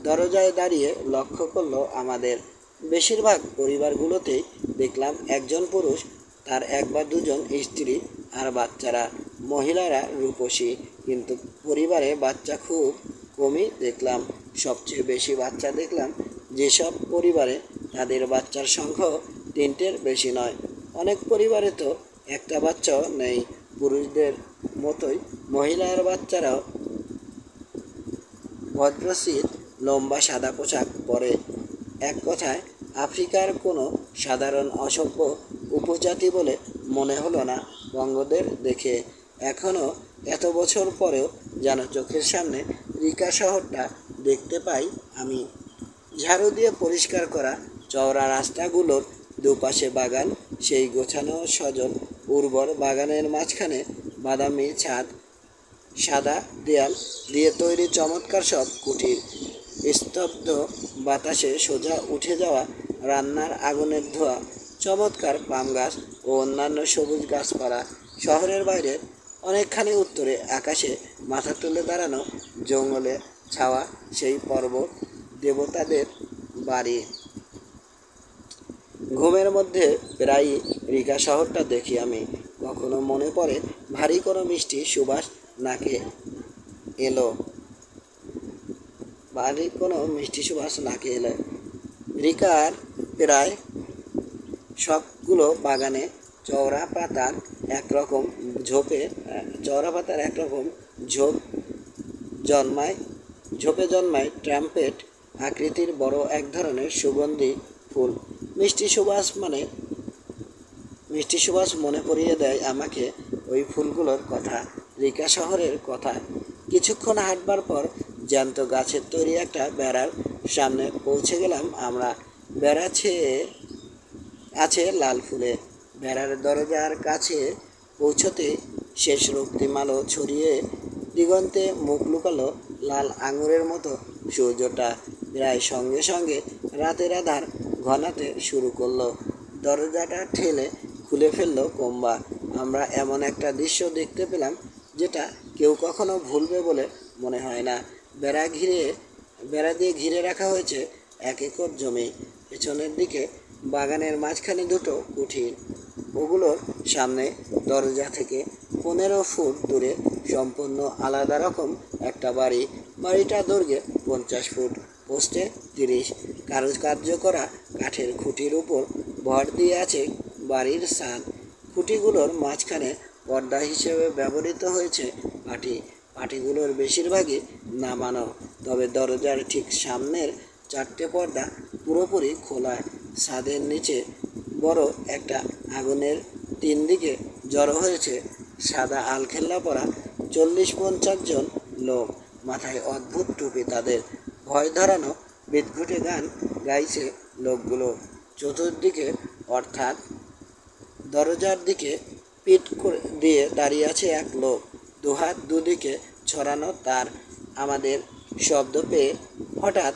A: দরজায় দাঁড়িয়ে লক্ষ্য করলো আমাদের। বেশিরভাগ পরিবারগুলোতেই দেখলাম একজন পুরুষ, তার এক বা দুজন স্ত্রী আর বাচ্চারা। মহিলারা রূপসী, কিন্তু পরিবারে বাচ্চা খুব কমই দেখলাম। সবচেয়ে বেশি বাচ্চা দেখলাম যেসব পরিবারে তাদের বাচ্চার সংখ্যাও তিনটের বেশি নয়। অনেক পরিবারে তো একটা বাচ্চাও নেই। পুরুষদের মতোই মহিলার বাচ্চারাও ভদ্রশীল লম্বা সাদা পোশাক পরে। এক কথায় আফ্রিকার কোনো সাধারণ অসভ্য উপজাতি বলে মনে হলো না বঙ্গদের দেখে। এখনও এত বছর পরেও যেন চোখের সামনে রিকা শহরটা দেখতে পাই আমি। ঝাড়ু দিয়ে পরিষ্কার করা চওড়া রাস্তাগুলোর দুপাশে বাগান, সেই গোছানো সজল উর্বর বাগানের মাঝখানে বাদামি ছাদ, সাদা দেয়াল দিয়ে তৈরি চমৎকার সব কুটির। স্তব্ধ বাতাসে সোজা উঠে যাওয়া রান্নার আগুনের ধোঁয়া চমৎকার পাম গাছ ও অন্যান্য সবুজ গাছপালা। শহরের বাইরে অনেকখানি উত্তরে আকাশে মাথা তুলে দাঁড়ানো জঙ্গলে ছাওয়া সেই পর্বত দেবতাদের বাড়ি। ঘুমের মধ্যে প্রায়ই রিকা শহরটা দেখি আমি। কখনো মনে পড়ে ভারী কোনো মিষ্টি সুবাস নাকে এলো, ভারী কোনো মিষ্টি সুবাস নাকে এলো। রিকার প্রায় সবগুলো বাগানে চওড়া পাতার একরকম ঝোপ জন্মায় ঝোপে জন্মায় ট্রাম্পেট আকৃতির বড় এক ধরনের সুগন্ধি ফুল। মিষ্টি সুবাস মনে পড়িয়ে দেয় আমাকে ওই ফুলগুলোর কথা, রিকা শহরের কথা। কিছুক্ষণ হাঁটবার পর জ্যান্ত গাছের তৈরি একটা বেড়ার সামনে পৌঁছে গেলাম আমরা। বেড়া ছেয়ে আছে লাল ফুলে। বেড়ার দরজার কাছে পৌঁছতে শেষ রক্তিম আলো ছড়িয়ে দিগন্তে মুখ লুকালো লাল আঙুরের মতো সূর্যটা। প্রায় সঙ্গে সঙ্গে রাতের আধার ঘনাতে শুরু করলো। দরজাটা ঠেলে খুলে ফেললো কোম্বা। আমরা এমন একটা দৃশ্য দেখতে পেলাম যেটা কেউ কখনো ভুলবে বলে মনে হয় না। বেড়া দিয়ে ঘিরে রাখা হয়েছে 1 একর জমি। পেছনের দিকে বাগানের মাঝখানে দুটো কুঠির, ওগুলোর সামনে দরজা থেকে 15 ফুট দূরে সম্পূর্ণ আলাদা রকম একটা বাড়ি। বাড়িটা দৈর্ঘ্যে 50 ফুট, পোস্টে 30। কারুকার্য করা কাঠের খুঁটির উপর ভর দিয়ে আছে বাড়ির ছাদ। খুঁটিগুলোর মাঝখানে পর্দা হিসেবে ব্যবহৃত হয়েছে পাটি। পাটিগুলোর বেশিরভাগই নামানো, তবে দরজার ঠিক সামনের 4টে পর্দা পুরোপুরি খোলা। ছাদের নিচে বড় একটা আগুনের 3 দিকে জড়ো হয়েছে সাদা আলখেল্লা পরা 40-50 জন লোক। মাথায় অদ্ভুত টুপি তাদের। ভয় ধরানো বিদঘুটে গান গাইছে লোকগুলো। চতুর্দিকে অর্থাৎ দরজার দিকে পিঠ দিয়ে দাঁড়িয়ে আছে এক লোক, দুহাত দুদিকে ছড়ানো তার। আমাদের শব্দ পেয়ে হঠাৎ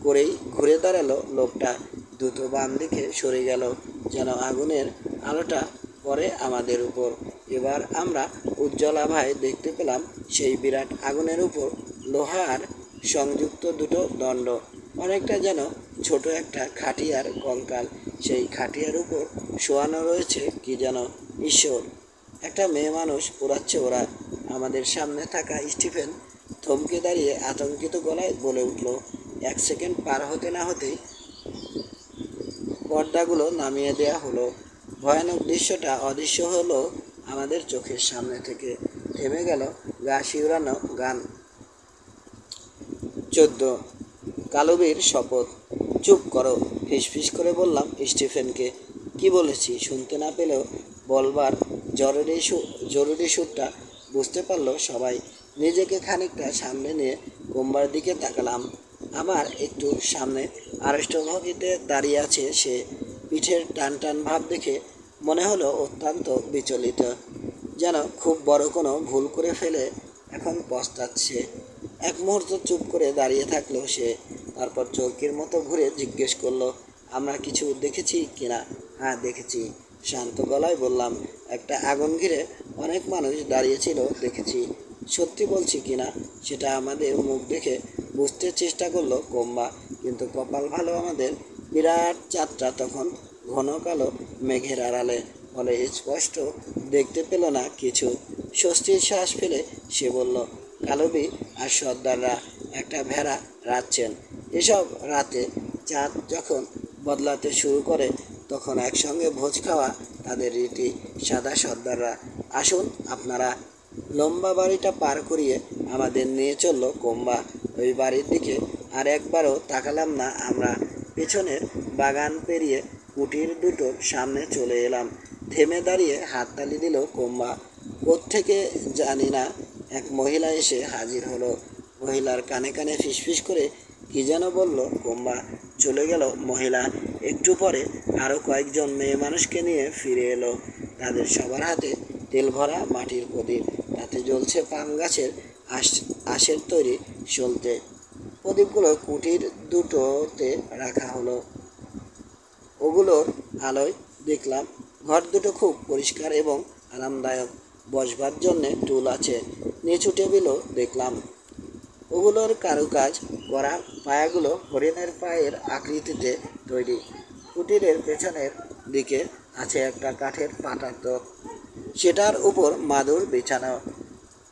A: করেই ঘুরে দাঁড়ালো লোকটা, দ্রুত বাম দিকে সরে গেল যেন আগুনের আলোটা পড়ে আমাদের উপর। এবার আমরা উজ্জ্বল আভায় দেখতে পেলাম সেই বিরাট আগুনের উপর লোহার সংযুক্ত দুটো দণ্ড, অনেকটা যেন ছোট একটা খাটিয়ার কঙ্কাল। সেই খাটিয়ার উপর শোয়ানো রয়েছে কি যেন ঈশ্বর। একটা মেয়ে মানুষ পোড়াচ্ছে ওরা। আমাদের সামনে থাকা স্টিফেন থমকে দাঁড়িয়ে আতঙ্কিত গলায় বলে উঠল। 1 সেকেন্ড পার হতে না হতেই পর্দাগুলো নামিয়ে দেয়া হলো। ভয়ানক দৃশ্যটা অদৃশ্য হলো আমাদের চোখের সামনে থেকে। থেমে গেল গা শিউরানো গান। 14 কালুবীর শপথ। চুপ করো, ফিসফিস করে বললাম স্টিফেনকে। কি বলেছি শুনতে না পেলেও বলবার জরুরি সুরটা বুঝতে পারলো সবাই। নিজেকে খানিকটা সামনে নিয়ে কোম্বার দিকে তাকালাম। আমার একটু সামনে আড়ষ্টভঙ্গিতে দাঁড়িয়ে আছে সে। পিঠের টান টান ভাব দেখে মনে হলো অত্যন্ত বিচলিত, যেন খুব বড় কোনো ভুল করে ফেলে এখন পস্তাচ্ছে। এক মুহূর্ত চুপ করে দাঁড়িয়ে থাকলো সে, তারপর চরকির মতো ঘুরে জিজ্ঞেস করলো, আমরা কিছু দেখেছি কিনা? হ্যাঁ দেখেছি, শান্ত গলায় বললাম। একটা আগুন ঘিরে অনেক মানুষ দাঁড়িয়েছিল দেখেছি। সত্যি বলছি কিনা সেটা আমাদের মুখ দেখে বুঝতে চেষ্টা করলো কোম্বা। কিন্তু কপাল ভালো আমাদের, বিরাট চাঁদটা তখন ঘন কালো মেঘের আড়ালে, ফলে স্পষ্ট দেখতে পেল না কিছু। স্বস্তির শ্বাস ফেলে সে বলল, কালবি আর সর্দাররা একটা ভেড়া রাঁধছেন। এসব রাতে চাঁদ যখন বদলাতে শুরু করে তখন একসঙ্গে ভোজ খাওয়া তাদের রীতি। সাদা সর্দাররা, আসুন আপনারা। লম্বা বাড়িটা পার করিয়ে আমাদের নিয়ে চললো কোম্বা। ওই বাড়ির দিকে আর একবারও তাকালাম না আমরা। পেছনের বাগান পেরিয়ে কুটির দুটোর সামনে চলে এলাম। থেমে দাঁড়িয়ে হাততালি দিল কোম্বা। কোত্থেকে জানি না এক মহিলা এসে হাজির হলো। মহিলার কানে কানে ফিসফিস করে কি যেন বলল কোম্বা। চলে গেল মহিলা। একটু পরে আরও কয়েকজন মেয়ে মানুষকে নিয়ে ফিরে এলো। তাদের সবার হাতে তেল ভরা মাটির প্রদীপ, তাতে জ্বলছে পাম গাছের আঁশের তৈরি সলতে। প্রদীপগুলো কুটির দুটোতে রাখা হলো। ওগুলোর আলোয় দেখলাম ঘর দুটো খুব পরিষ্কার এবং আরামদায়ক। বসবার জন্যে টুল আছে, নিচু টেবিলও দেখলাম। ওগুলোর কারুকাজ করা, পায়াগুলো হরিণের পায়ের আকৃতিতে তৈরি। কুটিরের পেছনের দিকে আছে একটা কাঠের পাটার টব, সেটার উপর মাদুর বিছানা।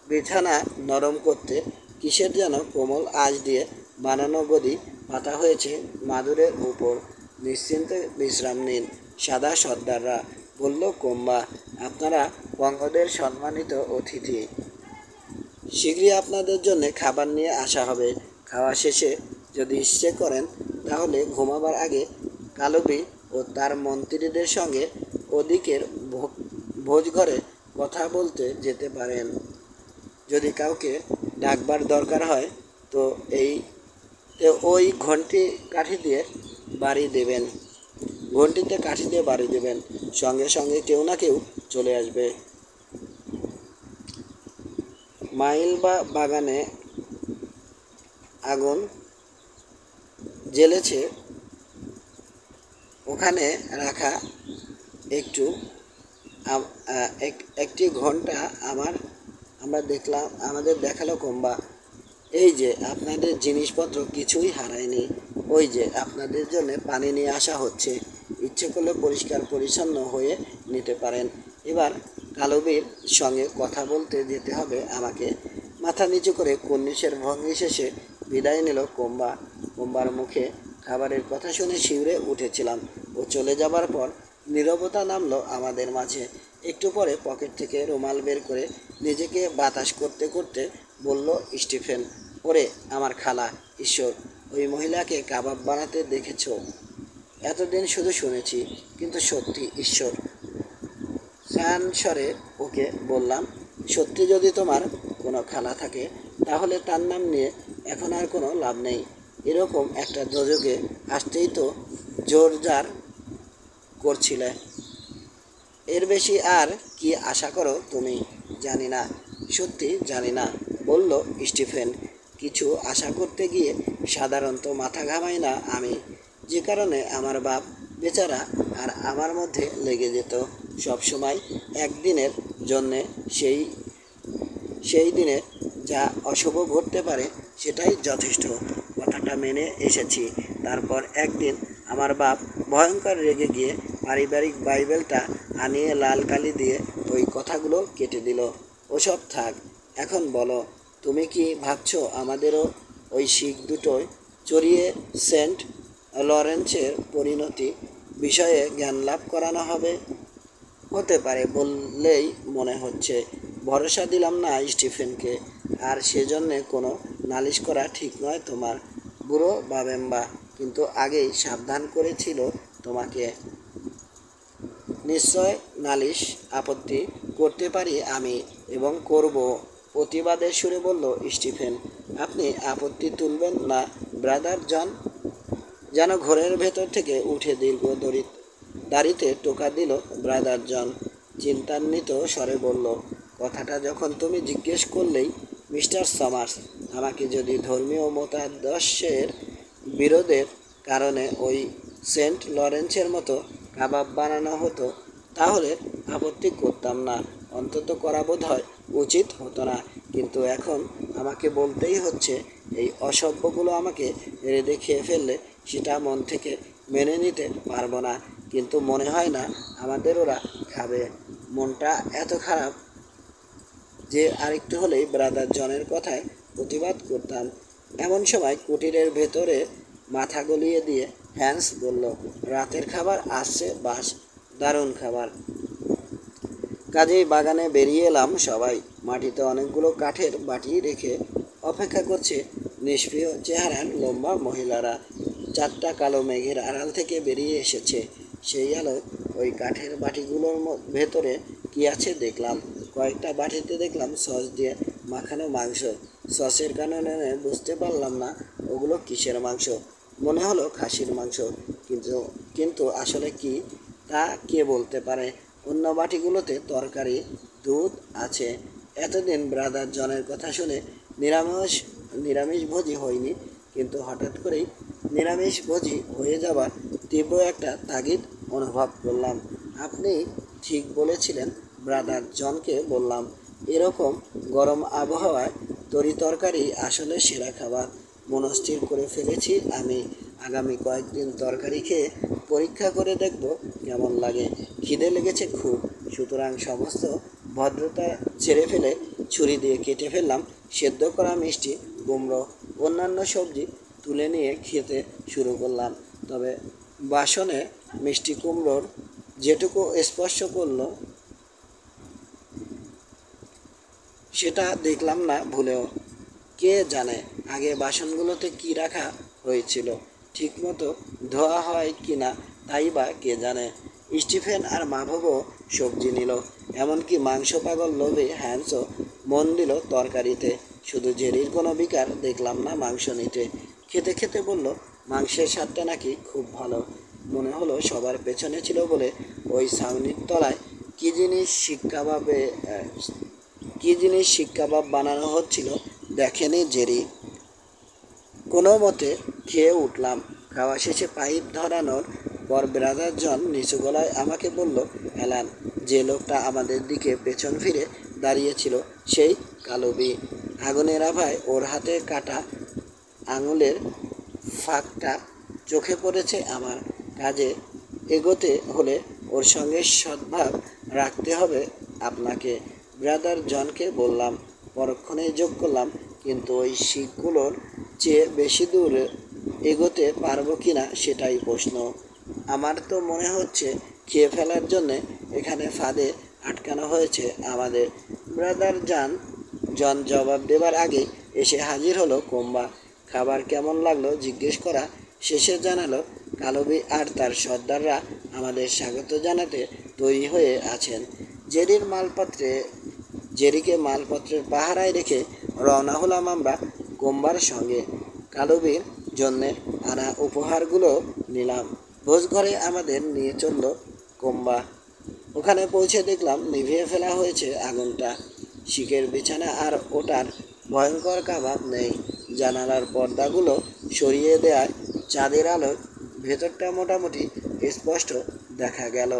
A: বিছানা নরম করতে কিসের যেন কোমল আঁশ দিয়ে বানানো গদি পাতা হয়েছে মাদুরের উপর। নিশ্চিন্তে বিশ্রাম নিন সাদা সর্দাররা, বলল কোম্বা। আপনারা বঙ্গদের সম্মানিত অতিথি। শীঘ্রই আপনাদের জন্য খাবার নিয়ে আসা হবে। খাওয়া শেষে যদি ইচ্ছে করেন তাহলে ঘুমাবার আগে কালবি ও তার মন্ত্রীদের সঙ্গে ওদিকের ভোজঘরে কথা বলতে যেতে পারেন। যদি কাউকে ডাকবার দরকার হয় তো ওই ঘন্টি কাঠি দিয়ে বাড়ি দেবেন, ঘন্টিতে কাঠি দিয়ে বাড়ি দেবেন, সঙ্গে সঙ্গে কেউ না কেউ চলে আসবে। মাইল বা বাগানে আগুন জ্বেলেছে, ওখানে রাখা একটি ঘন্টা আমাদের দেখালো কোম্বা। এই যে আপনাদের জিনিসপত্র কিছুই হারায়নি, ওই যে আপনাদের জন্য পানি নিয়ে আসা হচ্ছে, ইচ্ছে করলে পরিষ্কার পরিচ্ছন্ন হয়ে নিতে পারেন। এবার কালবির সঙ্গে কথা বলতে যেতে হবে আমাকে। মাথা নিচু করে কুর্নিশের ভঙ্গি শেষে বিদায় নিল কোম্বা। কোম্বার মুখে খাবারের কথা শুনে শিউরে উঠেছিলাম। ও চলে যাবার পর নীরবতা নামলো আমাদের মাঝে। একটু পরে পকেট থেকে রুমাল বের করে নিজেকে বাতাস করতে করতে বলল স্টিফেন, ওরে আমার খালা, ঈশ্বর, ওই মহিলাকে কাবাব বানাতে দেখেছ? এতদিন শুধু শুনেছি, কিন্তু সত্যি ঈশ্বর। স্যান স্বরে ওকে বললাম, সত্যি যদি তোমার কোনো খালা থাকে তাহলে তার নাম নিয়ে এখন আর কোনো লাভ নেই। এরকম একটা যোজকে আসতেই তো জোরজার করছিলে, এর বেশি আর কি আশা করো তুমি? জানি না, সত্যি জানি না, বলল স্টিফেন। কিছু আশা করতে গিয়ে সাধারণত মাথা ঘামাই না আমি, যে কারণে আমার বাপ বেচারা আর আমার মধ্যে লেগে যেত সব সময়। একদিনের জন্যে সেই দিনে যা অশুভ ঘটতে পারে সেটাই যথেষ্ট, কথাটা মেনে এসেছি। তারপর একদিন আমার বাপ ভয়ঙ্কর রেগে গিয়ে পারিবারিক বাইবেলটা আনিয়ে লাল কালি দিয়ে ওই কথাগুলো কেটে দিল। ওসব থাক, এখন বলো, তুমি কি ভাবছো আমাদেরও ওই শিখ দুটোয় চড়িয়ে সেন্ট লরেন্সের পরিণতি বিষয়ে জ্ঞান লাভ করানো হবে? হতে পারে বললেই মনে হচ্ছে। ভরসা দিলাম না স্টিফেনকে, আর সেজন্যে কোনো নালিশ করা ঠিক নয় তোমার, বুড়ো বাবেম্বা, কিন্তু আগেই সাবধান করেছিল তোমাকে। নিশ্চয় নালিশ আপত্তি করতে পারি আমি, এবং করব, প্রতিবাদের সুরে বলল স্টিফেন। আপনি আপত্তি তুলবেন না ব্রাদার জন? যেন ঘরের ভেতর থেকে উঠে দীর্ঘ দাড়িতে টোকা দিল ব্রাদার জন। চিন্তান্বিত স্বরে বলল, কথাটা যখন তুমি জিজ্ঞেস করলেই মিস্টার সমার্স, আমাকে যদি ধর্মীয় মতাদর্শের বিরোধের কারণে ওই সেন্ট লরেন্সের মতো কাবাব বানানো হতো তাহলে আপত্তি করতাম না, অন্তত করা বোধ হয় উচিত হতো না। কিন্তু এখন আমাকে বলতেই হচ্ছে, এই অসভ্যগুলো আমাকে রেঁধে খেয়ে ফেললে সেটা মন থেকে মেনে নিতে পারবো না, কিন্তু মনে হয় না আমাদের ওরা খাবে। মনটা এত খারাপ যে আরেকটু হলেই ব্রাদার জনের কথায় প্রতিবাদ করতাম। এমন সময় কুটিরের ভেতরে মাথা গলিয়ে দিয়ে হ্যান্স বলল, রাতের খাবার আসছে, বাস, দারুণ খাবার। কাজেই বাগানে বেরিয়ে এলাম সবাই। মাটিতে অনেকগুলো কাঠের বাটি রেখে অপেক্ষা করছে নিষ্প্রিয় চেহারার লম্বা মহিলারা। চারটা কালো মেঘের আড়াল থেকে বেরিয়ে এসেছে। সেই আলোয় ওই কাঠের বাটিগুলোর ভেতরে কি আছে দেখলাম। কয়েকটা বাটিতে দেখলাম সস দিয়ে মাখানো মাংস। সসের কারণে বুঝতে পারলাম না ওগুলো কিসের মাংস। মনে হলো খাসির মাংস, কিন্তু আসলে কি তা কে বলতে পারে। অন্য বাটিগুলোতে তরকারি, দুধ আছে। এতদিন ব্রাদার জনের কথা শুনে নিরামিষভোজী হয়নি, কিন্তু হঠাৎ করেই নিরামিষভোজী হয়ে যাবার তীব্র একটা তাগিদ অনুভব করলাম। আপনি ঠিক বলেছিলেন, ব্রাদার জনকে বললাম। এরকম গরম আবহাওয়ায় তরি তরকারি আসলে সেরা খাবার। মনস্থির করে ফেলেছি আমি আগামী কয়েকদিন তরকারি খেয়ে পরীক্ষা করে দেখব কেমন লাগে। খিদে লেগেছে খুব, সুতরাং সমস্ত ভদ্রতা ছেড়ে ফেলে ছুরি দিয়ে কেটে ফেললাম সেদ্ধ করা মিষ্টি কুমড়ো, অন্যান্য সবজি তুলে নিয়ে খেতে শুরু করলাম। তবে বাসনে মিষ্টি কুমড়োর যেটুকু স্পর্শ করলো সেটা দেখলাম না ভুলেও। কে জানে আগে বাসনগুলোতে কি রাখা হয়েছিল, ঠিকমতো ধোয়া হয় কি না, তাই বা কে জানে। স্টিফেন আর মাভবও সবজি নিল, এমনকি মাংস পাগল লোভে হ্যান্সও মন দিল তরকারিতে। শুধু জেরির কোনো বিকার দেখলাম না মাংস নিতে। খেতে খেতে বলল মাংসের স্বাদটা নাকি খুব ভালো। মনে হলো সবার পেছনে ছিল বলে ওই ছাউনির তলায় কি জিনিস শিক কাবাব বানানো হচ্ছিল দেখেনি জেরি। কোনো মতে খেয়ে উঠলাম। খাওয়া শেষে পাইপ ধরানোর পর ব্রাদার জন নিচু গলায় আমাকে বলল, অ্যালান, যে লোকটা আমাদের দিকে পেছন ফিরে দাঁড়িয়েছিল সেই কালবি। আগুনের আভায় ওর হাতে কাটা আঙুলের ফাঁকটা চোখে পড়েছে আমার। কাজে এগোতে হলে ওর সঙ্গে সদ্ভাব রাখতে হবে আপনাকে। ব্রাদার জনকে বললাম, পরক্ষণেই যোগ করলাম, কিন্তু ওই শিখগুলোর চেয়ে বেশি দূর এগোতে পারবো কি না সেটাই প্রশ্ন। আমার তো মনে হচ্ছে খেয়ে ফেলার জন্যে এখানে ফাঁদে আটকানো হয়েছে আমাদের। ব্রাদার জন জবাব দেবার আগে এসে হাজির হলো কোম্বা। খাবার কেমন লাগলো জিজ্ঞেস করা শেষে জানালো, কালবি আর তার সর্দাররা আমাদের স্বাগত জানাতে তৈরি হয়ে আছেন। জেরিকে মালপত্রের পাহারায় রেখে রওনা হলাম আমরা কোম্বার সঙ্গে। কালবির জন্যে আনা উপহারগুলো নিলাম। ভোজঘরে আমাদের নিয়ে চলল কোম্বা। ওখানে পৌঁছে দেখলাম নিভিয়ে ফেলা হয়েছে আগুনটা। শিকের বিছানা আর ওটার ভয়ঙ্কর কাবাব নেই। জানালার পর্দাগুলো সরিয়ে দেওয়ায় চাঁদের আলোয় ভেতরটা মোটামুটি স্পষ্ট দেখা গেল।